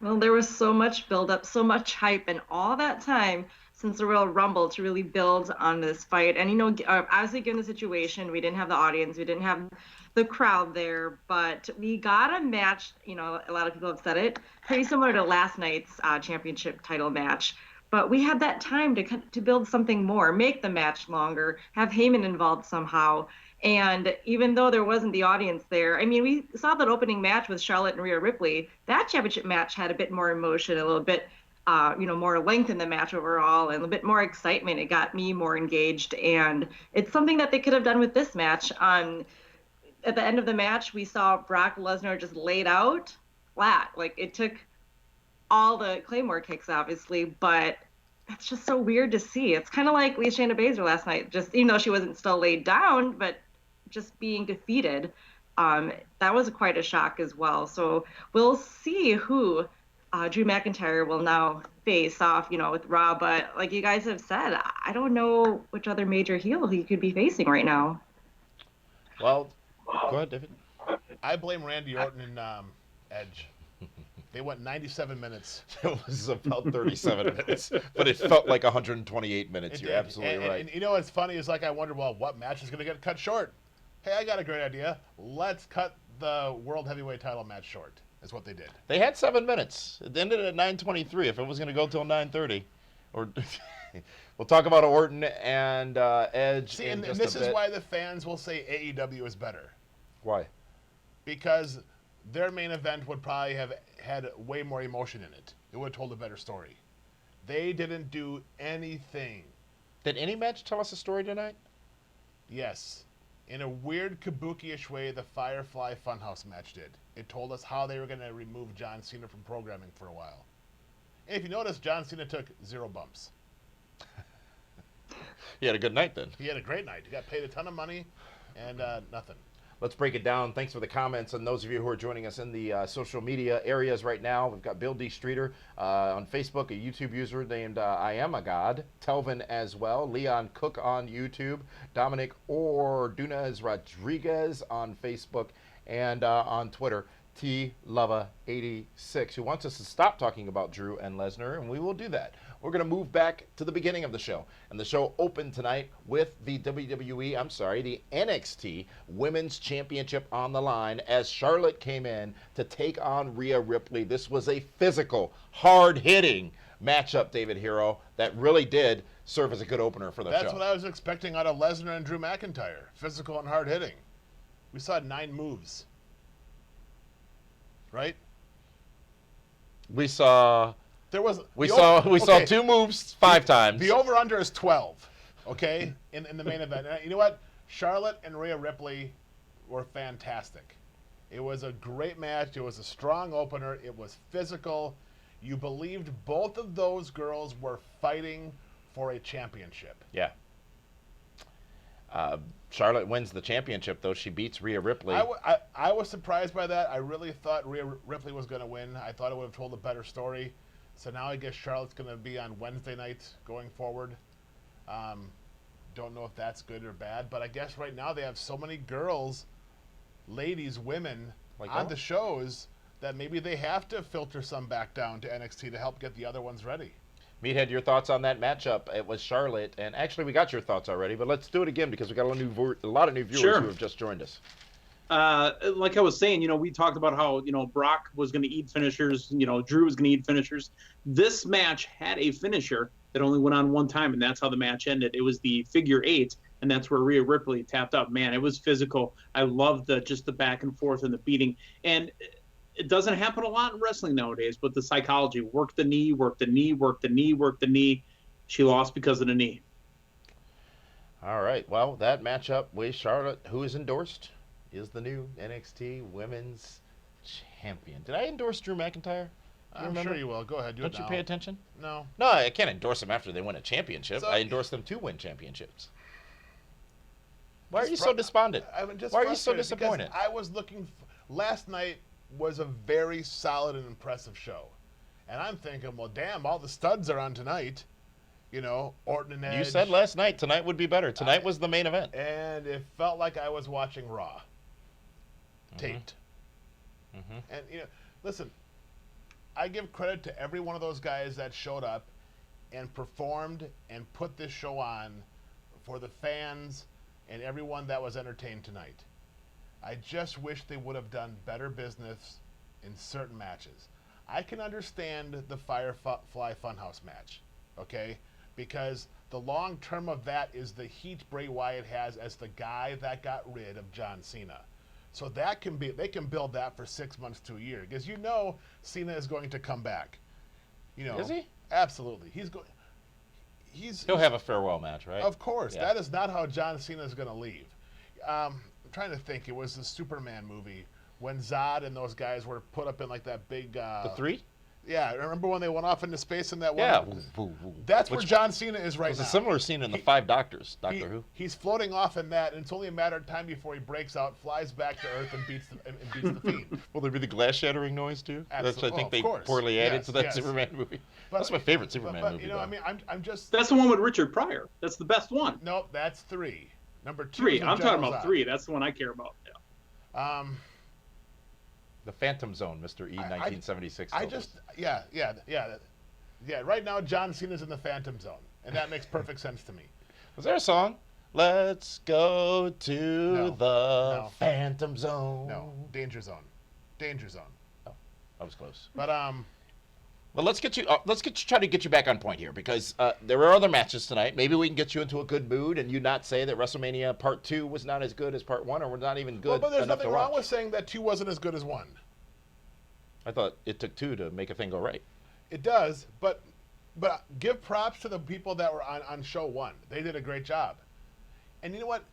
Well, there was so much build-up, so much hype, and all that time since the Royal Rumble to really build on this fight. And, obviously given the situation, we didn't have the audience, we didn't have the crowd there, but we got a match, a lot of people have said it, pretty similar to last night's championship title match. But we had that time to build something more, make the match longer, have Heyman involved somehow. And even though there wasn't the audience there, we saw that opening match with Charlotte and Rhea Ripley. That championship match had a bit more emotion, a little bit, more length in the match overall, and a bit more excitement. It got me more engaged, and it's something that they could have done with this match. At the end of the match, we saw Brock Lesnar just laid out flat. Like, it took all the Claymore kicks, obviously, but that's just so weird to see. It's kind of like Shayna Baszler last night, just even though she wasn't still laid down, but just being defeated. That was quite a shock as well. So we'll see who Drew McIntyre will now face off, with Raw. But like you guys have said, I don't know which other major heel he could be facing right now. Well, go ahead, David. I blame Randy Orton and Edge. They went 97 minutes. It was about 37 minutes, but it felt like 128 minutes. You're absolutely right. And what's funny is, I wonder, what match is going to get cut short? Hey, I got a great idea. Let's cut the World Heavyweight Title match short. Is what they did. They had 7 minutes. It ended at 9:23. If it was going to go till 9:30, or we'll talk about Orton and Edge. See, and this is why the fans will say AEW is better. Why? Because their main event would probably have had way more emotion in it. It would have told a better story. They didn't do anything. Did any match tell us a story tonight? Yes. In a weird kabuki-ish way, the Firefly Funhouse match did. It told us how they were going to remove John Cena from programming for a while. And if you notice, John Cena took 0 bumps. He had a good night then. He had a great night. He got paid a ton of money and nothing. Let's break it down. Thanks for the comments. And those of you who are joining us in the social media areas right now, we've got Bill D. Streeter on Facebook, a YouTube user named I Am a God, Telvin as well, Leon Cook on YouTube, Dominic Ordunez Rodriguez on Facebook, and on Twitter, T Lava 86, who wants us to stop talking about Drew and Lesnar, and we will do that. We're going to move back to the beginning of the show. And the show opened tonight with the the NXT Women's Championship on the line as Charlotte came in to take on Rhea Ripley. This was a physical, hard-hitting matchup, David Hero, that really did serve as a good opener for the show. That's what I was expecting out of Lesnar and Drew McIntyre. Physical and hard-hitting. We saw 9 moves. Right? We saw... We saw 2 moves 5 times. The over-under is 12, okay, in the main event. And you know what? Charlotte and Rhea Ripley were fantastic. It was a great match. It was a strong opener. It was physical. You believed both of those girls were fighting for a championship. Yeah. Charlotte wins the championship, though. She beats Rhea Ripley. I was surprised by that. I really thought Rhea Ripley was going to win. I thought it would have told a better story. So now I guess Charlotte's going to be on Wednesday nights going forward. Don't know if that's good or bad, but I guess right now they have so many girls ladies, women Like on that? the shows that maybe they have to filter some back down to NXT to help get the other ones ready. Meathead, your thoughts on that matchup? It was Charlotte, and actually we got your thoughts already, but let's do it again because we got a lot of new viewers Sure. who have just joined us. Like I was saying, we talked about how, Brock was going to eat finishers, Drew was going to eat finishers. This match had a finisher that only went on one time, and that's how the match ended. It was the figure 8, and that's where Rhea Ripley tapped out. Man, it was physical. I loved just the back and forth and the beating. And it doesn't happen a lot in wrestling nowadays, but the psychology, work the knee, work the knee, work the knee, work the knee. She lost because of the knee. All right, well, that matchup with Charlotte, who is endorsed, is the new NXT Women's Champion. Did I endorse Drew McIntyre? I'm sure you will. Go ahead. Do Don't it you now. pay attention? No. No, I can't endorse them after they win a championship. So- I endorse them to win championships. Why are Just you so despondent? I'm just Why are you so frustrated because disappointed? I was looking. Last night was a very solid and impressive show, and I'm thinking, well, damn, all the studs are on tonight. Orton and Edge. You said last night tonight would be better. Tonight was the main event. And it felt like I was watching Raw. Taped. Mhm. And listen, I give credit to every one of those guys that showed up and performed and put this show on for the fans and everyone that was entertained tonight. I just wish they would have done better business in certain matches. I can understand the Firefly Funhouse match, okay? Because the long term of that is the heat Bray Wyatt has as the guy that got rid of John Cena. So they can build that for 6 months to a year because Cena is going to come back. Is he? Absolutely. He'll have a farewell match, right? Of course. Yeah. That is not how John Cena is going to leave. I'm trying to think. It was the Superman movie when Zod and those guys were put up in like that big. The 3? Yeah, remember when they went off into space in that one? Yeah. That's where John Cena is right There's now. a similar scene in the Five Doctors, Doctor Who. He's floating off in that, and it's only a matter of time before he breaks out, flies back to Earth, and beats the Fiend. Will there be the glass shattering noise too? That's what I think of they course. poorly added Yes, to that yes. Superman movie. But- That's my favorite Superman but movie. I though. mean, I'm just. That's the one with Richard Pryor. That's the best one. Nope, that's 3. Number 2. 3. is with I'm talking General about Zod. 3. That's the one I care about. Yeah. The Phantom Zone, Mr. E, 1976. I told just, us. yeah. Right now, John Cena's in the Phantom Zone, and that makes perfect sense to me. Was there a song? Let's go to No. the No. Phantom Zone. No, Danger Zone. I was close. But Well, let's try to get you back on point here because there are other matches tonight. Maybe we can get you into a good mood and you not say that WrestleMania Part 2 was not as good as Part 1 or was not even good but there's enough nothing to wrong watch. with saying that 2 wasn't as good as 1. I thought it took 2 to make a thing go right. It does, but give props to the people that were on show 1. They did a great job. And you know what?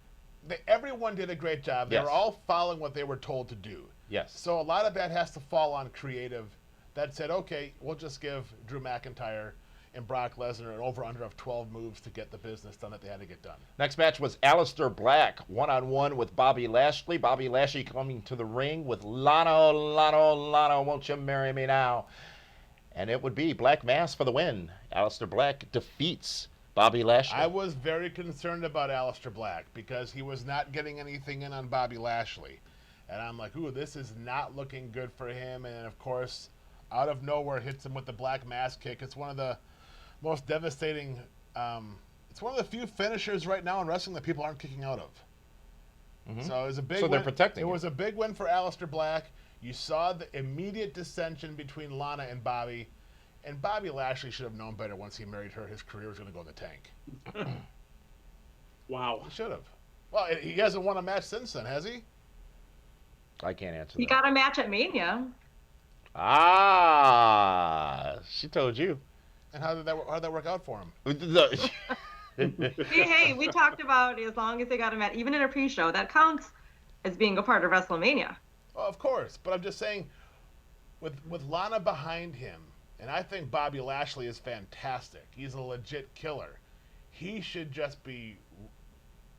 Everyone did a great job. They Yes. were all following what they were told to do. Yes. So a lot of that has to fall on creative that said, okay, we'll just give Drew McIntyre and Brock Lesnar an over-under of 12 moves to get the business done that they had to get done. Next match was Aleister Black one-on-one with Bobby Lashley. Bobby Lashley coming to the ring with Lana, won't you marry me now? And it would be Black Mass for the win. Aleister Black defeats Bobby Lashley. I was very concerned about Aleister Black because he was not getting anything in on Bobby Lashley. And I'm like, ooh, this is not looking good for him. And, of course, out of nowhere hits him with the Black Mass kick. It's one of the most devastating it's one of the few finishers right now in wrestling that people aren't kicking out of. Mhm. So it was a big So they're win. protecting It him. was a big win for Aleister Black. You saw the immediate dissension between Lana and Bobby. And Bobby Lashley should have known better once he married her. His career was going to go in the tank. Wow. He should have. Well, he hasn't won a match since then, has he? I can't answer He that. got a match at Mania. She told you. And how did that work out for him? Hey, we talked about as long as they got a match, even in a pre-show, that counts as being a part of WrestleMania. Well, of course, but I'm just saying, with Lana behind him, and I think Bobby Lashley is fantastic. He's a legit killer. He should just be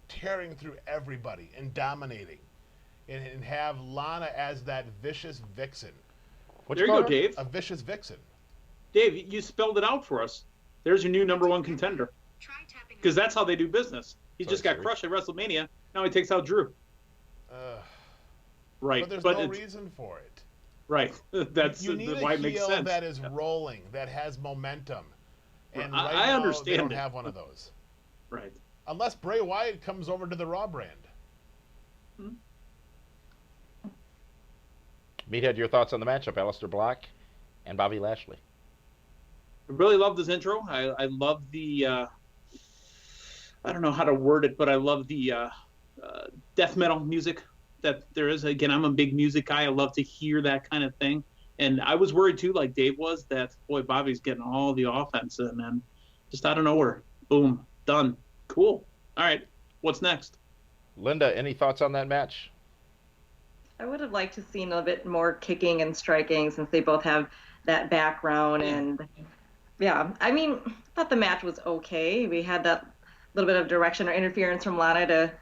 tearing through everybody and dominating, and have Lana as that vicious vixen, What There you call go, her? Dave. a vicious vixen. Dave, you spelled it out for us. There's your new number 1 contender. Because that's how they do business. He Sorry, just got Siri. crushed at WrestleMania. Now he takes out Drew. Right. But there's But no it's- reason for it. Right. That's You need why a it makes heel sense. that is rolling, that has momentum. And I right now, understand they don't it. have one of those. Right. Unless Bray Wyatt comes over to the Raw brand. Meathead, your thoughts on the matchup, Aleister Black and Bobby Lashley. I really love this intro. I love the I don't know how to word it, but I love the death metal music that there is. Again, I'm a big music guy. I love to hear that kind of thing. And I was worried too, like Dave was, that boy, Bobby's getting all the offense, and then just out of nowhere, boom, done. Cool. All right, what's next? Linda, any thoughts on that match? I would have liked to seen a bit more kicking and striking since they both have that background. And yeah, I mean, I thought the match was okay. We had that little bit of direction or interference from Lana to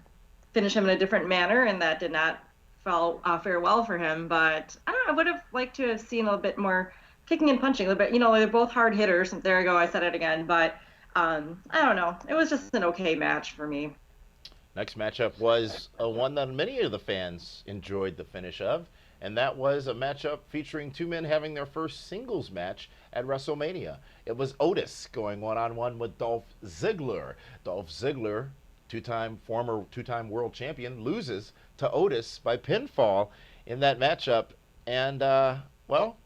finish him in a different manner, and that did not fare well for him. But I don't know, I would have liked to have seen a little bit more kicking and punching. A little bit, they're both hard hitters. There you go, I said it again. But I don't know. It was just an okay match for me. Next matchup was one that many of the fans enjoyed the finish of, and that was a matchup featuring two men having their first singles match at WrestleMania. It was Otis going one-on-one with Dolph Ziggler. Dolph Ziggler, former two-time world champion, loses to Otis by pinfall in that matchup, and Otis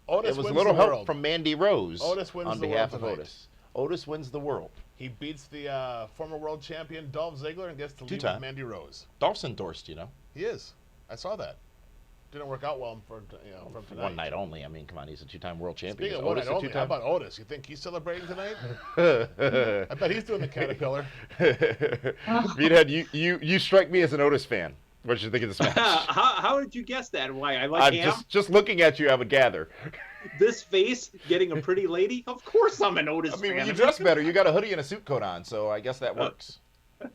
it was a wins little the help world. from Mandy Rose Otis wins on the behalf world of tonight. Otis. Otis wins the world. He beats the former world champion Dolph Ziggler and gets to leave with Two-time. Mandy Rose. Dolph's endorsed, He is. I saw that. Didn't work out well for from tonight. One night only. I mean, come on, he's a two-time world champion. Speaking Is of one Otis night a only, how two-time? about Otis? You think he's celebrating tonight? I I bet he's doing the Caterpillar. Meathead, you strike me as an Otis fan. What did you think of this match? How did you guess that? Why I like I'm ham? just looking at you, I would gather. This face getting a pretty lady? Of course I'm an Otis I mean, fan. when you dress better, you got a hoodie and a suit coat on, so I guess that works.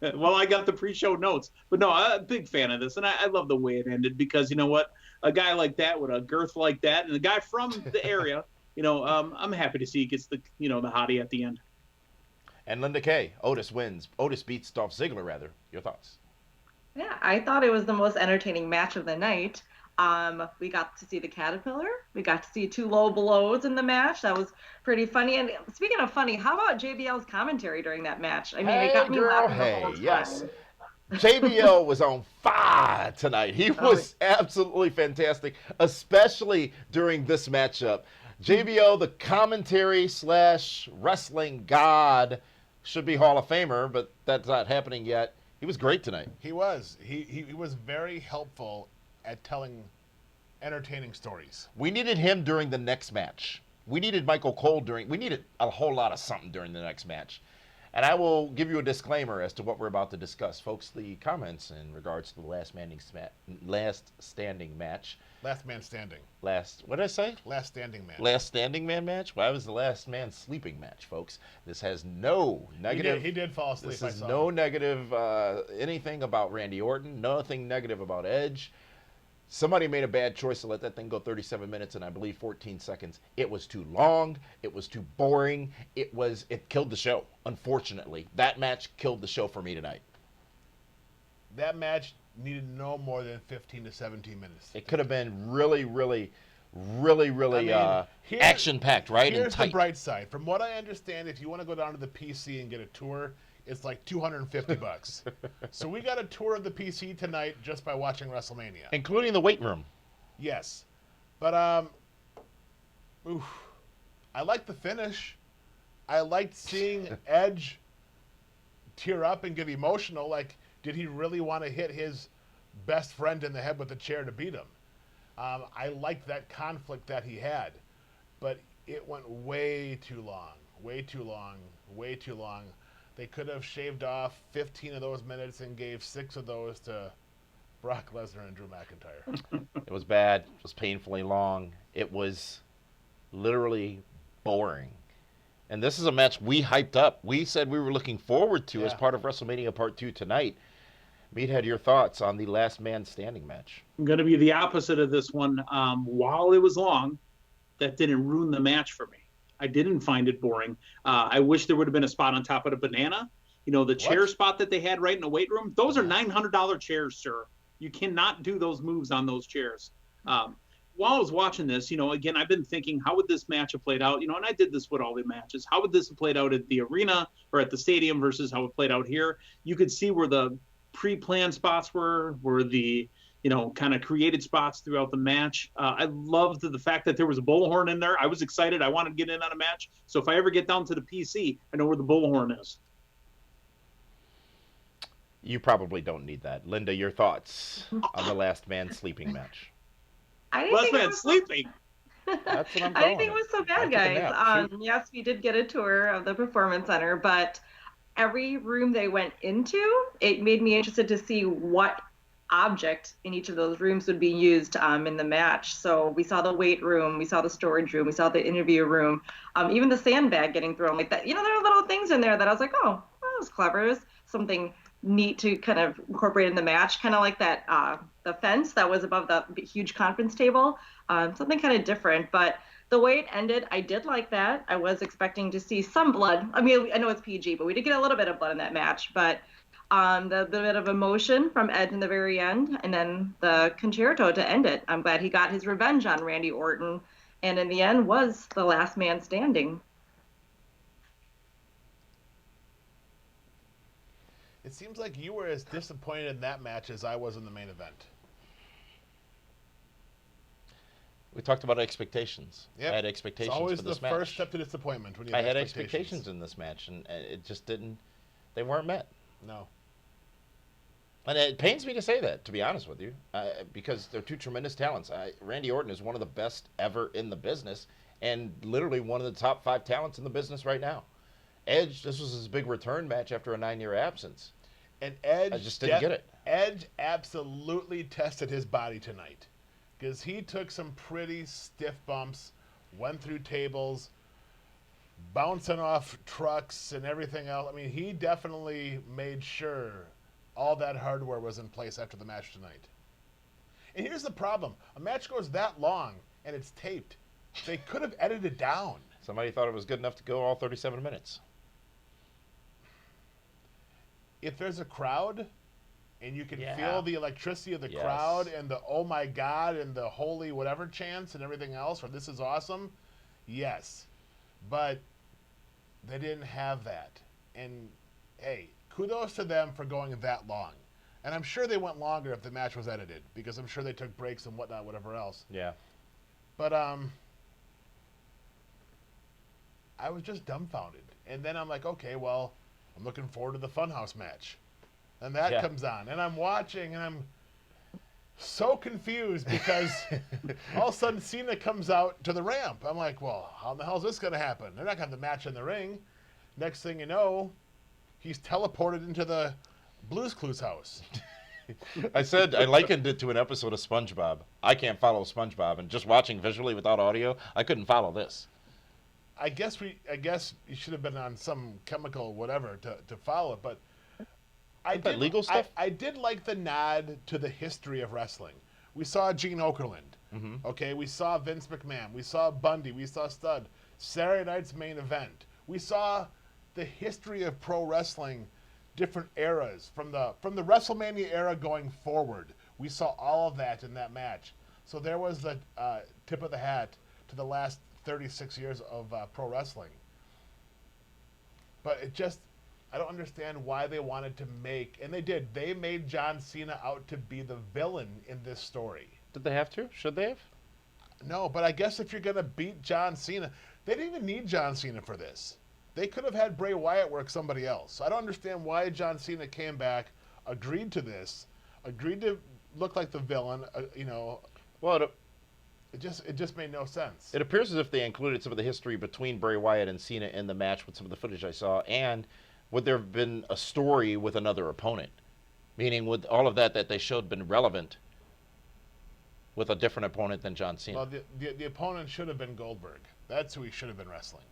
Well, I got the pre-show notes. But no, I'm a big fan of this. And I love the way it ended because, you know what? A guy like that with a girth like that and a guy from the area, I'm happy to see he gets the hottie at the end. And Linda Kay, Otis wins. Otis beats Dolph Ziggler, rather. Your thoughts? Yeah, I thought it was the most entertaining match of the night. We got to see the Caterpillar. We got to see two low blows in the match. That was pretty funny. And speaking of funny, how about JBL's commentary during that match? I mean, it got me laughing the whole time. Yes. JBL was on fire tonight. He was absolutely fantastic, especially during this matchup. JBL, the commentary / wrestling god, should be Hall of Famer, but that's not happening yet. He was great tonight. He was. He was very helpful at telling entertaining stories. We needed him during the next match. We needed Michael Cole we needed a whole lot of something during the next match. And I will give you a disclaimer as to what we're about to discuss. Folks, the comments in regards to the last standing match. Last man standing. What did I say? Last standing man. Last standing man match? Why was the last man sleeping match, folks? This has no negative. He did fall asleep. This is no negative anything about Randy Orton. Nothing negative about Edge. Somebody made a bad choice to let that thing go 37 minutes and I believe 14 seconds. It was too long. It was too boring. It killed the show, unfortunately. That match killed the show for me tonight. That match needed no more than 15 to 17 minutes. It could have been really action-packed, right? And Here's tight. the bright side. From what I understand, if you want to go down to the PC and get a tour, it's like $250. So we got a tour of the PC tonight just by watching WrestleMania. Including the weight room. Yes. But, I liked the finish. I liked seeing Edge tear up and get emotional. Like, did he really want to hit his best friend in the head with a chair to beat him? I liked that conflict that he had. But it went way too long. They could have shaved off 15 of those minutes and gave 6 of those to Brock Lesnar and Drew McIntyre. It was bad. It was painfully long. It was literally boring. And this is a match we hyped up. We said we were looking forward to as part of WrestleMania Part 2 tonight. Meathead, your thoughts on the last man standing match? I'm going to be the opposite of this one. While it was long, that didn't ruin the match for me. I didn't find it boring. I wish there would have been a spot on top of the banana. The chair spot that they had right in the weight room. Those are $900 chairs, sir. You cannot do those moves on those chairs. While I was watching this, again, I've been thinking, how would this match have played out? And I did this with all the matches. How would this have played out at the arena or at the stadium versus how it played out here? You could see where the pre-planned spots were the, kind of created spots throughout the match. I loved the fact that there was a bullhorn in there. I was excited. I wanted to get in on a match. So if I ever get down to the PC, I know where the bullhorn is. You probably don't need that. Linda, your thoughts on the last man sleeping match? Last man sleeping. That's what I'm I didn't think it was so bad, guys. Yes, we did get a tour of the Performance Center, but every room they went into, it made me interested to see what object in each of those rooms would be used in the match. So we saw the weight room, we saw the storage room, we saw the interview room, even the sandbag getting thrown like that. There were little things in there that I was like, oh, that was clever. It was something neat to kind of incorporate in the match, kind of like that the fence that was above the huge conference table, something kind of different. But the way it ended, I did like that. I was expecting to see some blood. I mean, I know it's PG, but we did get a little bit of blood in that match. But the bit of emotion from Edge in the very end, and then the concerto to end it. I'm glad he got his revenge on Randy Orton, and in the end was the last man standing. It seems like you were as disappointed in that match as I was in the main event. We talked about expectations. Yep. I had expectations it's always for this the match. first step to disappointment when you I have had expectations. expectations in this match, and it just didn't. They weren't met. No. And it pains me to say that, to be honest with you, because they're two tremendous talents. Randy Orton is one of the best ever in the business, and literally one of the top 5 talents in the business right now. Edge, this was his big return match after a 9-year absence. And Edge, I just didn't get it. Edge absolutely tested his body tonight, because he took some pretty stiff bumps, went through tables, bouncing off trucks and everything else. I mean, he definitely made sure all that hardware was in place after the match tonight. And here's the problem. A match goes that long, and it's taped. They could have edited down. Somebody thought it was good enough to go all 37 minutes. If there's a crowd, and you can feel the electricity of the crowd and the oh my God and the holy whatever chants and everything else, or this is awesome, yes. But they didn't have that. And hey, kudos to them for going that long. And I'm sure they went longer if the match was edited, because I'm sure they took breaks and whatnot, whatever else. Yeah. But I was just dumbfounded. And then I'm like, okay, well, I'm looking forward to the Funhouse match. And that comes on. And I'm watching, and I'm so confused because all of a sudden Cena comes out to the ramp. I'm like, well, how in the hell is this going to happen? They're not going to have the match in the ring. Next thing you know, he's teleported into the Blues Clues house. I said I likened it to an episode of SpongeBob. I can't follow SpongeBob, and just watching visually without audio, I couldn't follow this. I guess you should have been on some chemical whatever to follow it, but legal stuff. I did like the nod to the history of wrestling. We saw Gene Okerlund. Mm-hmm. Okay, we saw Vince McMahon. We saw Bundy. We saw Stud. Saturday night's main event. We saw the history of pro wrestling, different eras from the WrestleMania era going forward. We saw all of that in that match. So there was the tip of the hat to the last 36 years of pro wrestling. But I don't understand why they wanted to and they did. They made John Cena out to be the villain in this story. Did they have to? Should they have? No, but I guess if you're going to beat John Cena, they didn't even need John Cena for this. They could have had Bray Wyatt work somebody else. I don't understand why John Cena came back, agreed to this, agreed to look like the villain, Well, it just made no sense. it appears as if they included some of the history between Bray Wyatt and Cena in the match with some of the footage I saw, and would there have been a story with another opponent? Meaning, would all of that they showed been relevant with a different opponent than John Cena? Well, the opponent should have been Goldberg. That's who he should have been wrestling.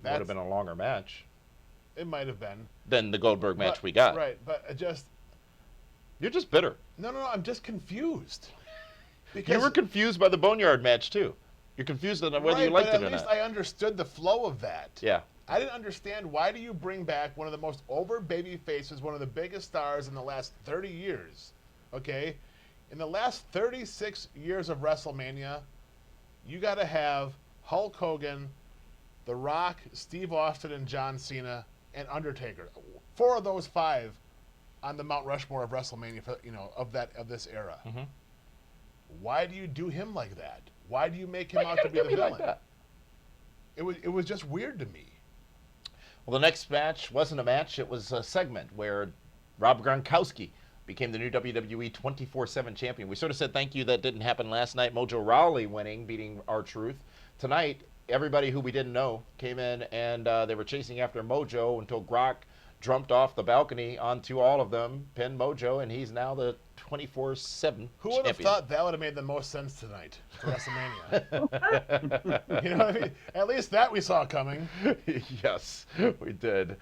Would have been a longer match. It might have been. Than the Goldberg match we got. Right, but You're just bitter. No, I'm just confused. Because you were confused by the Boneyard match, too. You're confused on whether you liked it or not. At least I understood the flow of that. Yeah. I didn't understand, why do you bring back one of the most over baby faces, one of the biggest stars in the last 30 years, okay? In the last 36 years of WrestleMania, you got to have Hulk Hogan, The Rock, Steve Austin, and John Cena, and Undertaker. 4 of those 5 on the Mount Rushmore of WrestleMania, of this era. Mm-hmm. Why do you do him like that? Why do you make him out to be the villain? Like that? It was just weird to me. Well, the next match wasn't a match. It was a segment where Rob Gronkowski became the new WWE 24/7 champion. We sort of said thank you. That didn't happen last night. Mojo Rawley winning, beating R-Truth. Tonight, everybody who we didn't know came in, and they were chasing after Mojo until Gronk jumped off the balcony onto all of them, pinned Mojo, and he's now the 24/7 Who would have champion. thought that would have made the most sense tonight for WrestleMania? You know what I mean? At least that we saw coming. Yes, we did.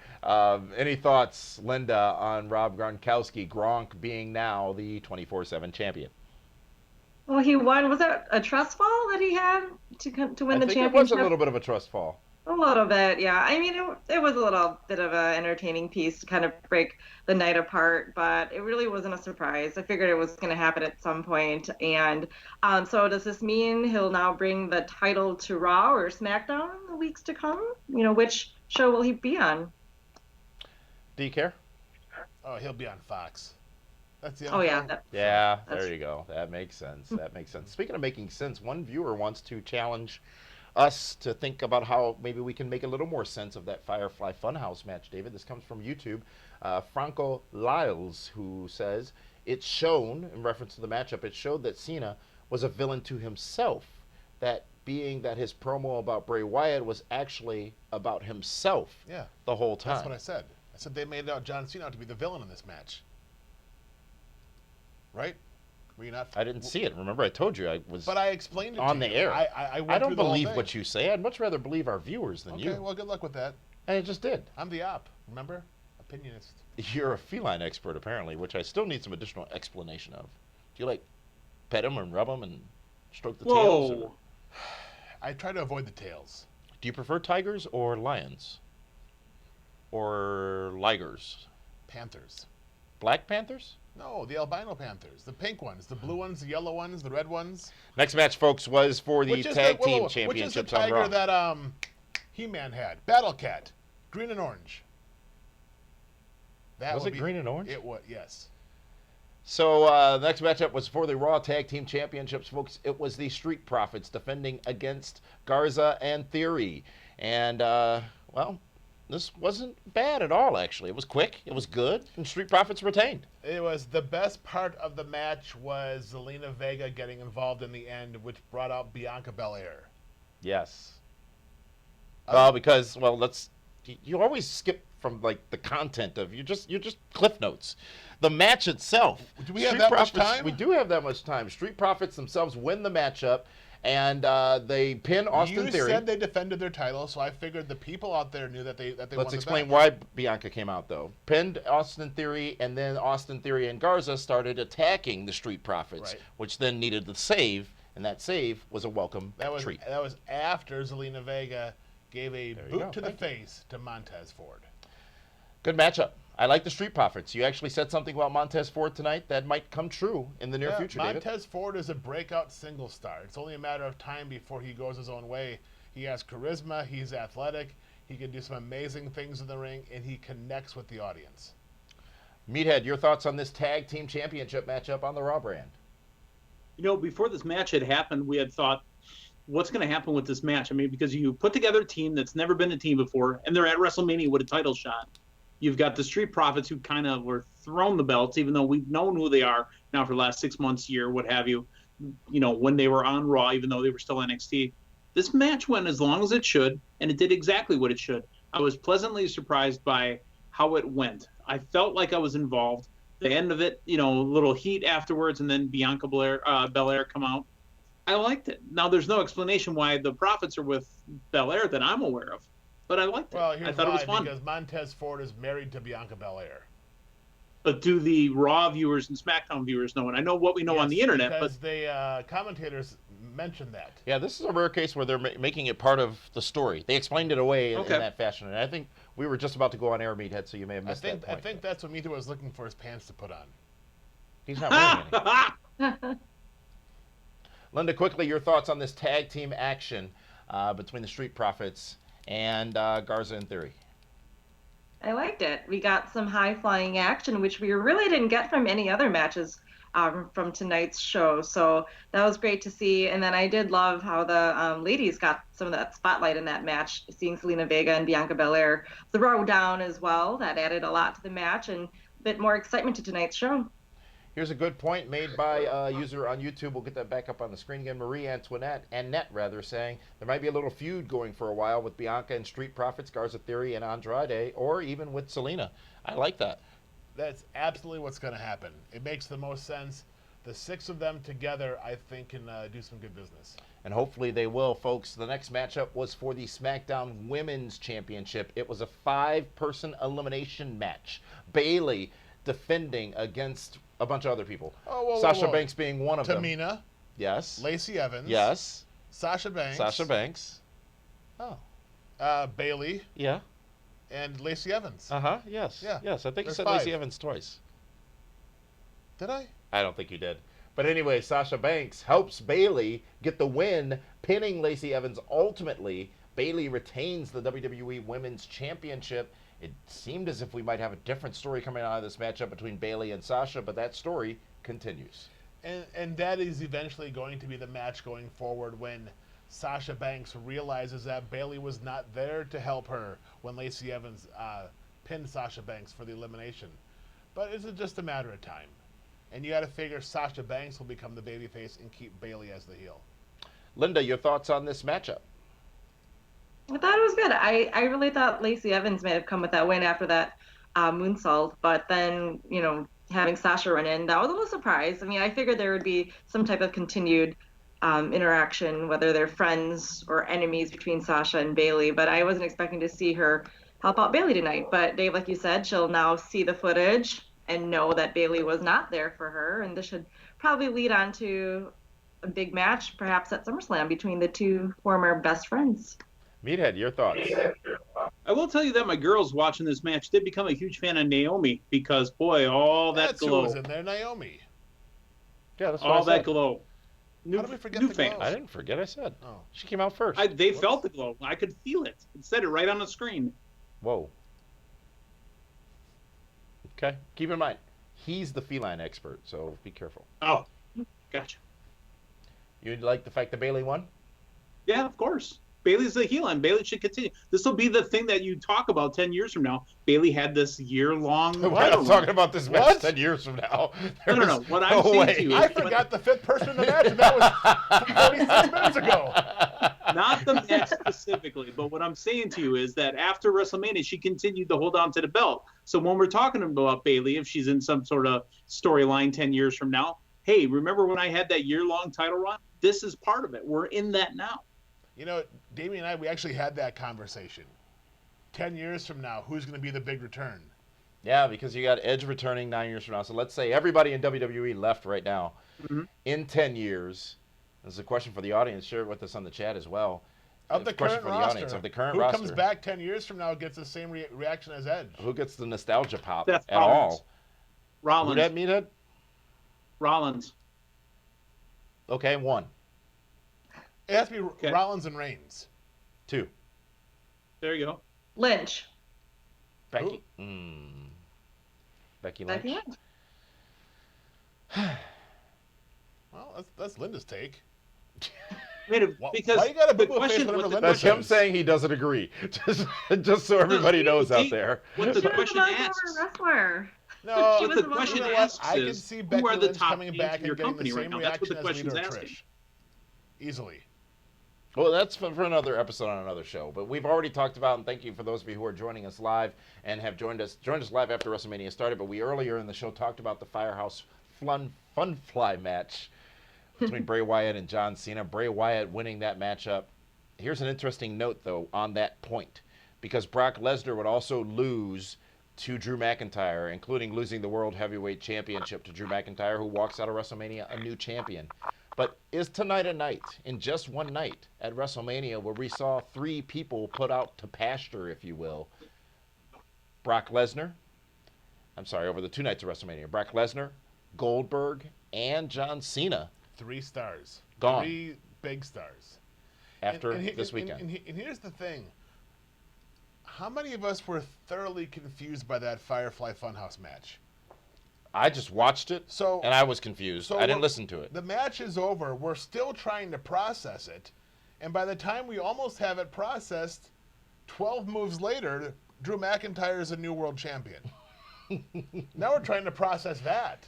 Any thoughts, Linda, on Rob Gronkowski, Gronk being now the 24/7 champion? Well, he won. Was that a trust fall that he had to win the I think championship? it was a little bit of a trust fall. A little bit, yeah. I mean, it was a little bit of an entertaining piece to kind of break the night apart, but it really wasn't a surprise. I figured it was going to happen at some point. And so does this mean he'll now bring the title to Raw or SmackDown in the weeks to come? Which show will he be on? Do you care? Oh, he'll be on Fox. That's the Oh, yeah. Yeah, there you go. That makes sense. That makes sense. Speaking of making sense, one viewer wants to challenge us to think about how maybe we can make a little more sense of that Firefly Funhouse match, David. This comes from YouTube. Franco Lyles, who says, it's shown, in reference to the matchup, it showed that Cena was a villain to himself. That being that his promo about Bray Wyatt was actually about himself the whole time. That's what I said. I said they made out John Cena to be the villain in this match. Right? Were you not? I didn't see it. Remember, I told you I was. But I explained it on to the you. air. I went I don't through the whole believe thing. what you say. I'd much rather believe our viewers than you. Okay, well, good luck with that. And it just did. I'm the op. Remember? Opinionist. You're a feline expert, apparently, which I still need some additional explanation of. Do you like pet them and rub them and stroke the tails? Or I try to avoid the tails. do you prefer tigers or lions? Or ligers? Panthers. Black panthers? No, the albino panthers. The pink ones, the blue ones, the yellow ones, the red ones. Next match, folks, was for the tag team Which is the championships on tiger Raw. that He-Man had? Battle Cat. Green and orange. That Was would it be, green and orange? It was, yes. So the next matchup was for the Raw Tag Team Championships, folks. It was the Street Profits defending against Garza and Theory. And, well, this wasn't bad at all, actually. It was quick, it was good, and Street Profits retained. It was the best part of the match was Zelina Vega getting involved in the end, which brought out Bianca Belair. Yes. Well, because, well, you always skip from, like, the content of, you're just cliff notes. The match itself. Do we have that much time? We do have that much time. Street Profits themselves win the matchup, and they pin Austin Theory. You said they defended their title, so I figured the people out there knew that they won the Let's explain match. why Bianca came out, though. Pinned Austin Theory, and then Austin Theory and Garza started attacking the Street Profits, Right. which then needed the save, and that save was a welcome treat. That was after Zelina Vega gave a There you go. boot to the Thank you. face to Montez Ford. Good matchup. I like the Street Profits. You actually said something about Montez Ford tonight that might come true in the near future, David. Montez Ford is a breakout single star. It's only a matter of time before he goes his own way. He has charisma. He's athletic. He can do some amazing things in the ring, and he connects with the audience. Meathead, your thoughts on this tag team championship matchup on the Raw brand? You know, before this match had happened, we had thought, what's going to happen with this match? I mean, because you put together a team that's never been a team before, and they're at WrestleMania with a title shot. You've got the Street Profits who kind of were thrown the belts, even though we've known who they are now for the last 6 months, year, what have you, when they were on Raw, even though they were still NXT. This match went as long as it should, and it did exactly what it should. I was pleasantly surprised by how it went. I felt like I was involved. The end of it, a little heat afterwards, and then Bianca Belair come out. I liked it. Now, there's no explanation why the Profits are with Belair that I'm aware of. But I liked it. Well, here's I thought it was why, fun. because Montez Ford is married to Bianca Belair. But do the Raw viewers and SmackDown viewers know? And I know what we know on the internet, because but the commentators mentioned that. Yeah, this is a rare case where they're making it part of the story. They explained it away in that fashion, and I think we were just about to go on air, Meathead, so you may have missed that point. I think that's what Meathead was looking for, his pants to put on. He's not wearing any. Linda, quickly, your thoughts on this tag team action between the Street Profits and Garza and Theory. I liked it. We got some high-flying action, which we really didn't get from any other matches from tonight's show. So that was great to see. And then I did love how the ladies got some of that spotlight in that match, seeing Selena Vega and Bianca Belair throw down as well. That added a lot to the match and a bit more excitement to tonight's show. Here's a good point made by a user on YouTube. We'll get that back up on the screen again. Annette, saying there might be a little feud going for a while with Bianca and Street Profits, Garza Theory, and Andrade, or even with Selena. I like that. That's absolutely what's going to happen. It makes the most sense. The 6 of them together, I think, can do some good business. And hopefully they will, folks. The next matchup was for the SmackDown Women's Championship. It was a 5-person elimination match. Bayley defending against a bunch of other people. Sasha Banks being one of them. Tamina. Yes. Lacey Evans. Yes. Sasha Banks. Oh. Bayley. Yeah. And Lacey Evans. Yes. Yeah. Yes. I think you said 5. Lacey Evans twice. Did I? I don't think you did. But anyway, Sasha Banks helps Bayley get the win, pinning Lacey Evans. Ultimately, Bayley retains the WWE Women's Championship. It seemed as if we might have a different story coming out of this matchup between Bayley and Sasha, but that story continues. And that is eventually going to be the match going forward when Sasha Banks realizes that Bayley was not there to help her when Lacey Evans pinned Sasha Banks for the elimination. But it's just a matter of time. And you got to figure Sasha Banks will become the babyface and keep Bayley as the heel. Linda, your thoughts on this matchup? I thought it was good. I really thought Lacey Evans may have come with that win after that moonsault, but then, having Sasha run in, that was a little surprise. I mean, I figured there would be some type of continued interaction, whether they're friends or enemies between Sasha and Bayley, but I wasn't expecting to see her help out Bayley tonight. But Dave, like you said, she'll now see the footage and know that Bayley was not there for her, and this should probably lead on to a big match, perhaps at SummerSlam, between the two former best friends. Meathead, your thoughts? I will tell you that my girls watching this match did become a huge fan of Naomi because, boy, all that glow. That's who was in there, Naomi. Yeah, that's all that glow. How did we forget new the fans. glow? I didn't forget. I said. Oh. She came out first. They felt the glow. I could feel it. It said it right on the screen. Whoa. Okay. Keep in mind, he's the feline expert, so be careful. Oh, gotcha. You like the fact that Bayley won? Yeah, of course. Bayley's the heel, and Bayley should continue. This will be the thing that you talk about 10 years from now. Bayley had this year-long We're not talking about this match 10 years from now. No. What I'm saying to you I forgot the 5th person in the match, and that was 46 minutes ago. Not the match specifically, but what I'm saying to you is that after WrestleMania, she continued to hold on to the belt. So when we're talking about Bayley, if she's in some sort of storyline 10 years from now, hey, remember when I had that year-long title run? This is part of it. We're in that now. Damien and I, we actually had that conversation. 10 years from now, who's going to be the big return? Yeah, because you got Edge returning 9 years from now. So let's say everybody in WWE left right now. Mm-hmm. In 10 years, this is a question for the audience. Share it with us on the chat as well. Of the current roster, of the current who roster. comes back 10 years from now gets the same reaction as Edge? Who gets the nostalgia pop Seth at Rollins. all? Rollins. Who that, Meathead? Rollins. Okay, 1. It has to be Rollins and Reigns. 2. There you go. Lynch. Becky. Becky Lynch. Becky Lynch. Well, that's Linda's take. Because why you gotta the boo-boo face question, whenever what the Linda That's says? him saying he doesn't agree. Just so everybody knows out there. What the She was question a asks. wrestler. No, She What was the a question wrestler. asks I can is, see who Becky are the Lynch top coming names back in your and getting company the right same now? That's what reaction the as question's Lita or asking. Trish. Easily. Well, that's for another episode on another show. But we've already talked about, and thank you for those of you who are joining us live and have joined us live after WrestleMania started. But we earlier in the show talked about the Firehouse Funfly match between Bray Wyatt and John Cena. Bray Wyatt winning that matchup. Here's an interesting note, though, on that point. Because Brock Lesnar would also lose to Drew McIntyre, including losing the World Heavyweight Championship to Drew McIntyre, who walks out of WrestleMania a new champion. But is tonight a night, in just one night at WrestleMania, where we saw 3 people put out to pasture, if you will? Brock Lesnar, over the 2 nights of WrestleMania, Brock Lesnar, Goldberg, and John Cena. 3 stars. Gone. 3 big stars. After this weekend. And here's the thing. How many of us were thoroughly confused by that Firefly Funhouse match? I just watched it, and I was confused. I didn't listen to it. The match is over. We're still trying to process it. And by the time we almost have it processed, 12 moves later, Drew McIntyre is a new world champion. Now we're trying to process that.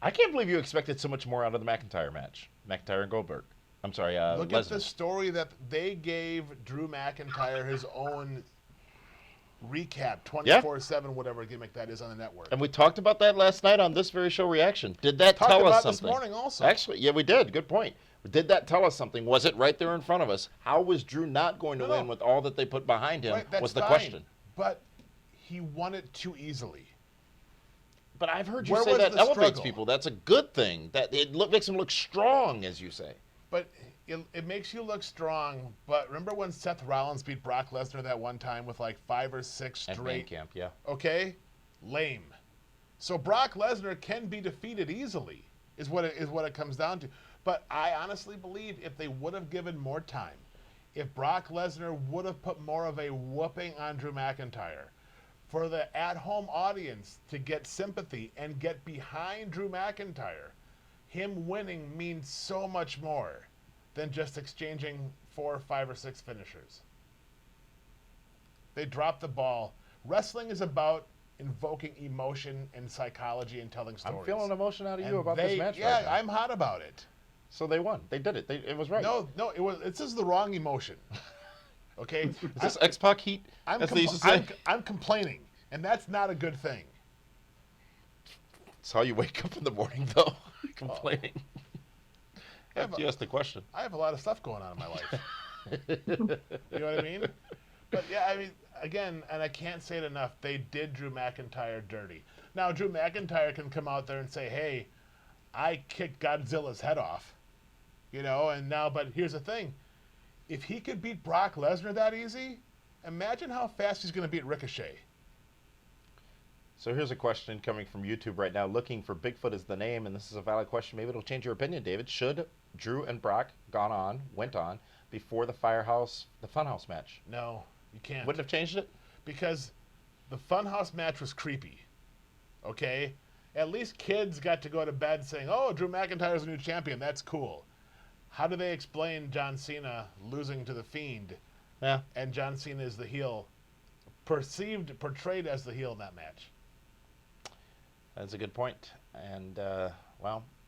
I can't believe you expected so much more out of the McIntyre match. McIntyre and Goldberg. I'm sorry, Look Lesnar. at the story that they gave Drew McIntyre, his own recap, 24/7, whatever gimmick that is on the network. And we talked about that last night on this very show reaction. Did that tell us something? This morning also. Actually, yeah, we did. Good point. Did that tell us something? Was it right there in front of us? How was Drew not going to win with all that they put behind him? Right, that's was the fine. question. But he won it too easily. But I've heard you Where say was that the elevates struggle? people. That's a good thing. That makes him look strong, as you say. But it makes you look strong. But remember when Seth Rollins beat Brock Lesnar that one time with like 5 or 6 At straight? Camp, yeah. Okay? Lame. So Brock Lesnar can be defeated easily, is what it comes down to. But I honestly believe if they would have given more time, if Brock Lesnar would have put more of a whooping on Drew McIntyre, for the at-home audience to get sympathy and get behind Drew McIntyre, him winning means so much more than just exchanging 4, 5, or 6 finishers. They dropped the ball. Wrestling is about invoking emotion and psychology and telling stories. I'm feeling emotion out of you And about this match. Yeah, right now. I'm hot about it. So they won. They did it. It was right. No, this is the wrong emotion. Okay? Is this X-Pac heat? As they used to say? I'm complaining, and that's not a good thing. It's how you wake up in the morning, though, complaining. You asked the question. I have a lot of stuff going on in my life. You know what I mean? But yeah, I mean, again, and I can't say it enough, they did Drew McIntyre dirty. Now, Drew McIntyre can come out there and say, hey, I kicked Godzilla's head off. You know, but here's the thing. If he could beat Brock Lesnar that easy, imagine how fast he's going to beat Ricochet. So here's a question coming from YouTube right now, looking for Bigfoot as the name, and this is a valid question. Maybe it'll change your opinion, David. Should Drew and Brock went on before the Funhouse match? No, you can't. Wouldn't have changed it? Because the Funhouse match was creepy. Okay? At least kids got to go to bed saying, oh, Drew McIntyre's a new champion. That's cool. How do they explain John Cena losing to The Fiend? Yeah. And John Cena is the heel, portrayed as the heel in that match. That's a good point. And,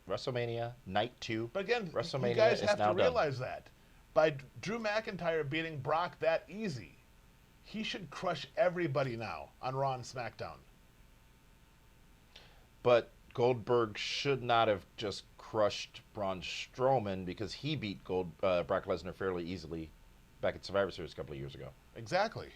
WrestleMania, night 2. But again, WrestleMania you guys is have now to realize that. By Drew McIntyre beating Brock that easy, he should crush everybody now on Raw and SmackDown. But Goldberg should not have just crushed Braun Strowman because he beat Brock Lesnar fairly easily back at Survivor Series a couple of years ago. Exactly.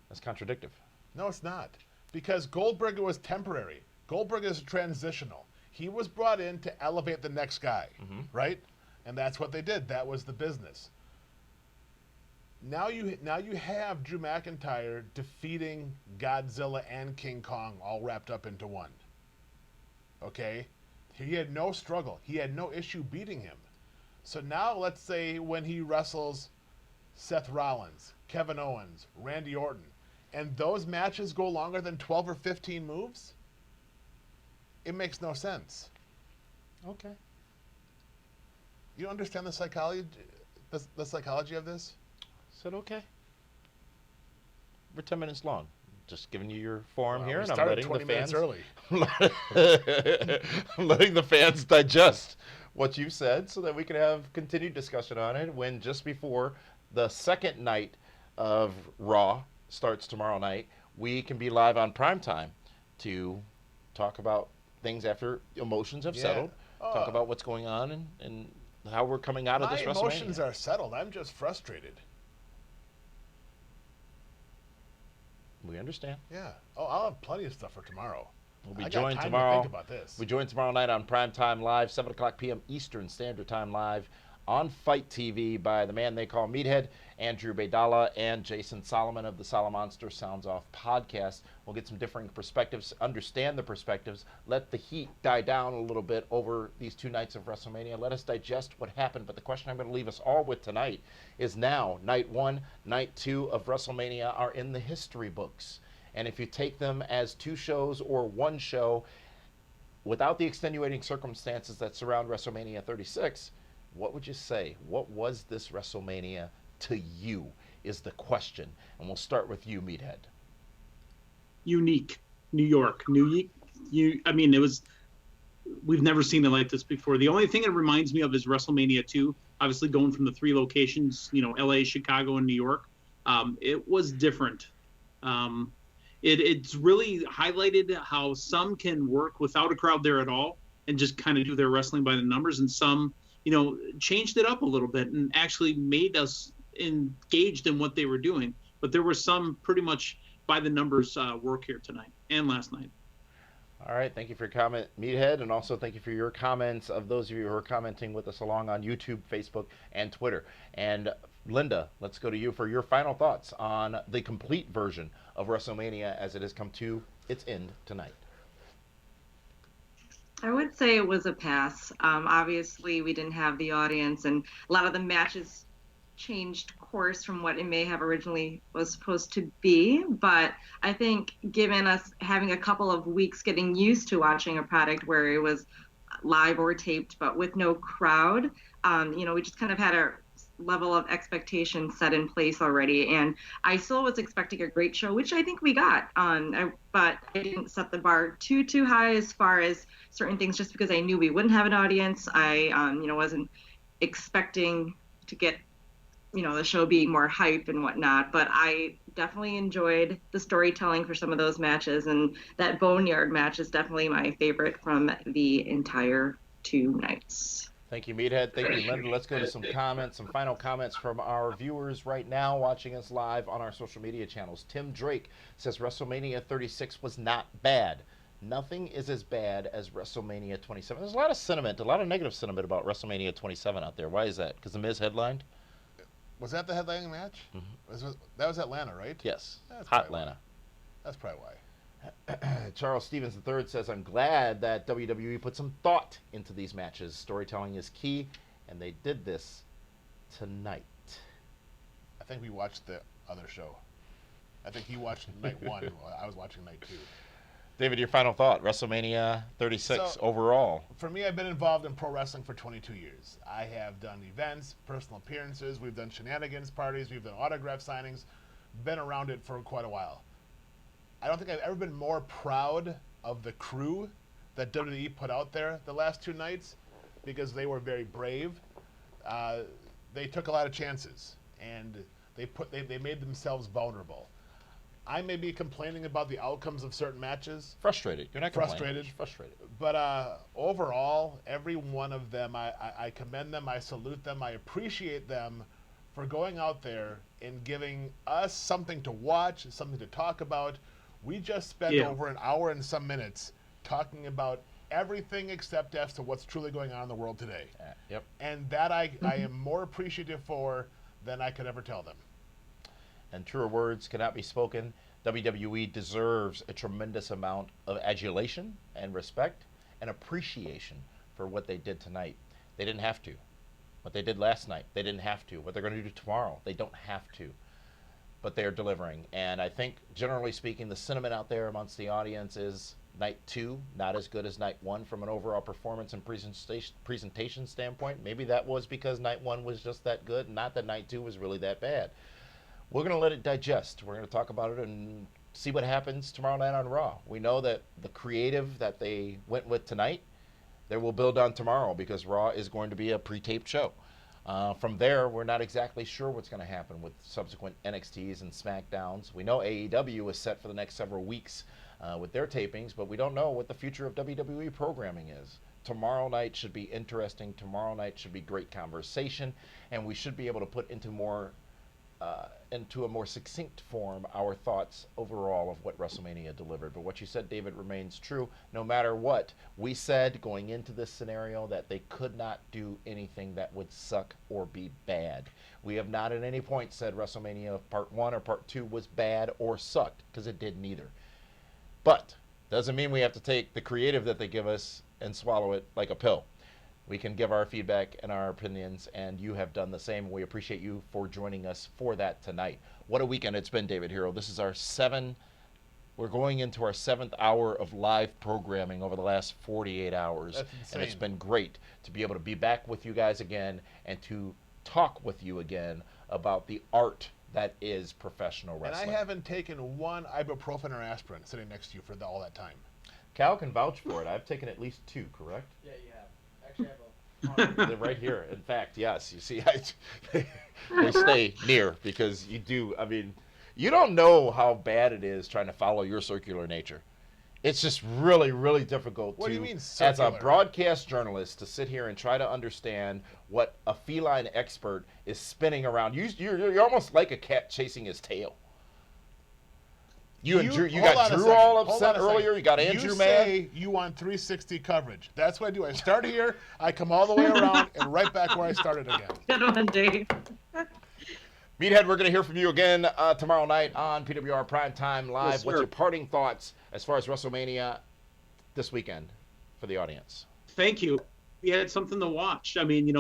That's contradictive. No, it's not. Because Goldberg was temporary. Goldberg is transitional. He was brought in to elevate the next guy, right? And that's what they did. That was the business. Now you have Drew McIntyre defeating Godzilla and King Kong all wrapped up into one. Okay? He had no struggle. He had no issue beating him. So now let's say when he wrestles Seth Rollins, Kevin Owens, Randy Orton, and those matches go longer than 12 or 15 moves, it makes no sense. Okay. You understand the psychology of this? Said okay. We're 10 minutes long. Just giving you your forum here, we and I'm started letting 20 the minutes fans early. I'm letting the fans digest what you've said so that we can have continued discussion on it when just before the second night of Raw starts tomorrow night, we can be live on PrimeTime to talk about things after emotions have settled, talk about what's going on and how we're coming out of this WrestleMania. My emotions are settled. I'm just frustrated. We understand. Yeah. Oh, I'll have plenty of stuff for tomorrow. We'll be I got joined time tomorrow. to think about this. We join tomorrow night on PrimeTime Live, 7 o'clock p.m. Eastern Standard Time Live on Fight TV by the man they call Meathead, Andrew Baydala, and Jason Solomon of the Solomonster Sounds Off podcast. We'll get some differing perspectives, understand the perspectives, let the heat die down a little bit over these 2 nights of WrestleMania. Let us digest what happened. But the question I'm going to leave us all with tonight is now, night 1, night 2 of WrestleMania are in the history books. And if you take them as 2 shows or 1 show, without the extenuating circumstances that surround WrestleMania 36, what would you say? What was this WrestleMania to you is the question. And we'll start with you, Meathead. Unique. New York. I mean, it was, we've never seen it like this before. The only thing it reminds me of is WrestleMania 2, obviously going from the 3 locations, LA, Chicago, and New York. It was different. It's really highlighted how some can work without a crowd there at all and just kind of do their wrestling by the numbers, and some changed it up a little bit and actually made us engaged in what they were doing. But there was some pretty much by the numbers work here tonight and last night. All right. Thank you for your comment, Meathead. And also thank you for your comments of those of you who are commenting with us along on YouTube, Facebook, and Twitter. And Linda, let's go to you for your final thoughts on the complete version of WrestleMania as it has come to its end tonight. I would say it was a pass. Obviously, we didn't have the audience, and a lot of the matches changed course from what it may have originally was supposed to be. But I think given us having a couple of weeks getting used to watching a product where it was live or taped, but with no crowd, we just kind of had a level of expectation set in place already. And I still was expecting a great show, which I think we got. But I didn't set the bar too high as far as certain things, just because I knew we wouldn't have an audience. I, wasn't expecting to get, the show being more hype and whatnot. But I definitely enjoyed the storytelling for some of those matches. And that Boneyard match is definitely my favorite from the entire 2 nights. Thank you, Meathead. Thank you, Linda. Let's go to some final comments from our viewers right now watching us live on our social media channels. Tim Drake says WrestleMania 36 was not bad. Nothing is as bad as WrestleMania 27. There's a lot of sentiment, a lot of negative sentiment about WrestleMania 27 out there. Why is that? Because The Miz headlined? Was that the headlining match? Mm-hmm. That was Atlanta, right? Yes. Hot Atlanta. That's probably why. Charles Stevens III says, I'm glad that WWE put some thought into these matches. Storytelling is key, and they did this tonight. I think we watched the other show. I think he watched night 1. I was watching night 2. David, your final thought. WrestleMania 36 overall. For me, I've been involved in pro wrestling for 22 years. I have done events, personal appearances. We've done shenanigans parties. We've done autograph signings. Been around it for quite a while. I don't think I've ever been more proud of the crew that WWE put out there the last 2 nights, because they were very brave. They took a lot of chances, and they made themselves vulnerable. I may be complaining about the outcomes of certain matches. Frustrated. You're not complaining. Frustrated. But overall, every one of them, I commend them, I salute them, I appreciate them for going out there and giving us something to watch, something to talk about. We just spent over an hour and some minutes talking about everything except as to what's truly going on in the world today. Yep. And that I am more appreciative for than I could ever tell them. And truer words cannot be spoken. WWE deserves a tremendous amount of adulation and respect and appreciation for what they did tonight. They didn't have to. What they did last night, they didn't have to. What they're going to do tomorrow, they don't have to. But they are delivering. And I think, generally speaking, the sentiment out there amongst the audience is night 2, not as good as night 1 from an overall performance and presentation standpoint. Maybe that was because night 1 was just that good, not that night 2 was really that bad. We're going to let it digest. We're going to talk about it and see what happens tomorrow night on Raw. We know that the creative that they went with tonight, they will build on tomorrow, because Raw is going to be a pre-taped show. From there, we're not exactly sure what's going to happen with subsequent NXTs and SmackDowns. We know AEW is set for the next several weeks with their tapings, but we don't know what the future of WWE programming is. Tomorrow night should be interesting. Tomorrow night should be great conversation, and we should be able to put into more into a more succinct form our thoughts overall of what WrestleMania delivered. But what you said, David, remains true. No matter what, we said going into this scenario that they could not do anything that would suck or be bad. We have not at any point said WrestleMania Part 1 or Part 2 was bad or sucked, because it didn't either. But doesn't mean we have to take the creative that they give us and swallow it like a pill. We can give our feedback and our opinions, and you have done the same. We appreciate you for joining us for that tonight. What a weekend it's been, David Hero. This is we're going into our 7th hour of live programming over the last 48 hours. That's insane. And it's been great to be able to be back with you guys again and to talk with you again about the art that is professional wrestling. And I haven't taken one ibuprofen or aspirin sitting next to you for all that time. Cal can vouch for it. I've taken at least 2, correct? Yeah, you have. Actually, I have a They're right here. In fact, yes. You see, they stay near because you do. I mean, you don't know how bad it is trying to follow your circular nature. It's just really, really difficult What to, do you mean, as a circular? broadcast journalist, to sit here and try to understand what a feline expert is spinning around. You're almost like a cat chasing his tail. You got Drew all upset earlier. You got Andrew mad. You say you want 360 coverage. That's what I do. I start here, I come all the way around, and right back where I started again. Good one, Dave. Meathead, we're going to hear from you again tomorrow night on PWR Primetime Live. Yes, What's sir. your parting thoughts as far as WrestleMania this weekend for the audience? Thank you. We had something to watch. I mean,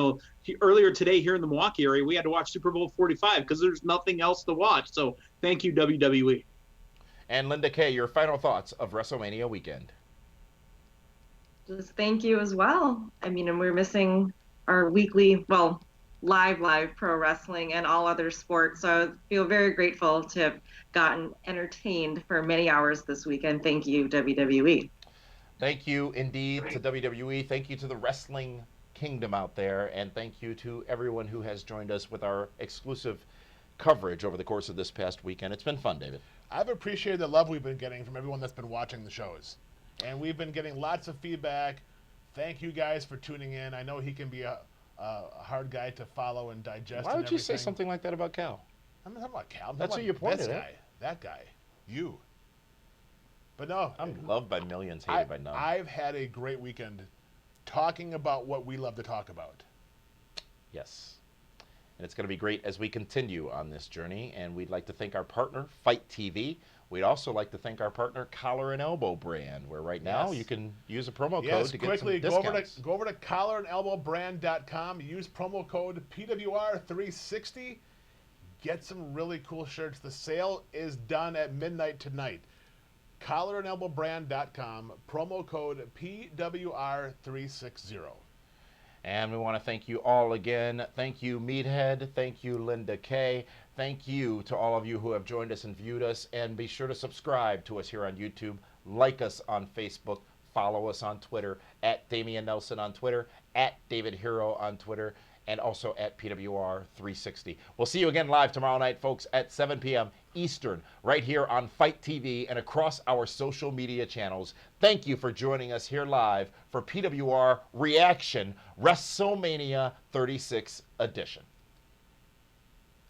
earlier today here in the Milwaukee area, we had to watch Super Bowl 45 because there's nothing else to watch. So thank you, WWE. And Linda Kay, your final thoughts of WrestleMania weekend. Just thank you as well. I mean, and we're missing our weekly, live pro wrestling and all other sports. So I feel very grateful to have gotten entertained for many hours this weekend. Thank you, WWE. Thank you indeed to WWE. Thank you to the wrestling kingdom out there. And thank you to everyone who has joined us with our exclusive coverage over the course of this past weekend. It's been fun, David. I've appreciated the love we've been getting from everyone that's been watching the shows. And we've been getting lots of feedback. Thank you guys for tuning in. I know he can be a hard guy to follow and digest. Why would you say everything. something like that about Cal? I'm not talking about Cal. I'm That's talking who you about pointed this at. guy. That guy. You. But no. I'm loved by millions, hated by none. I've had a great weekend talking about what we love to talk about. Yes. And it's going to be great as we continue on this journey. And we'd like to thank our partner, Fight TV. We'd also like to thank our partner, Collar and Elbow Brand, where right now Yes. you can use a promo code Yes, to get quickly, some discounts. go over to collarandelbowbrand.com. Use promo code PWR360. Get some really cool shirts. The sale is done at midnight tonight. Collarandelbowbrand.com. Promo code PWR360. And we want to thank you all again. Thank you, Meathead. Thank you, Linda Kay. Thank you to all of you who have joined us and viewed us. And be sure to subscribe to us here on YouTube. Like us on Facebook. Follow us on Twitter. At Damian Nelson on Twitter. At David Hero on Twitter. And also at PWR360. We'll see you again live tomorrow night, folks, at 7 p.m. Eastern, right here on Fight TV and across our social media channels. Thank you for joining us here live for PWR Reaction WrestleMania 36 edition.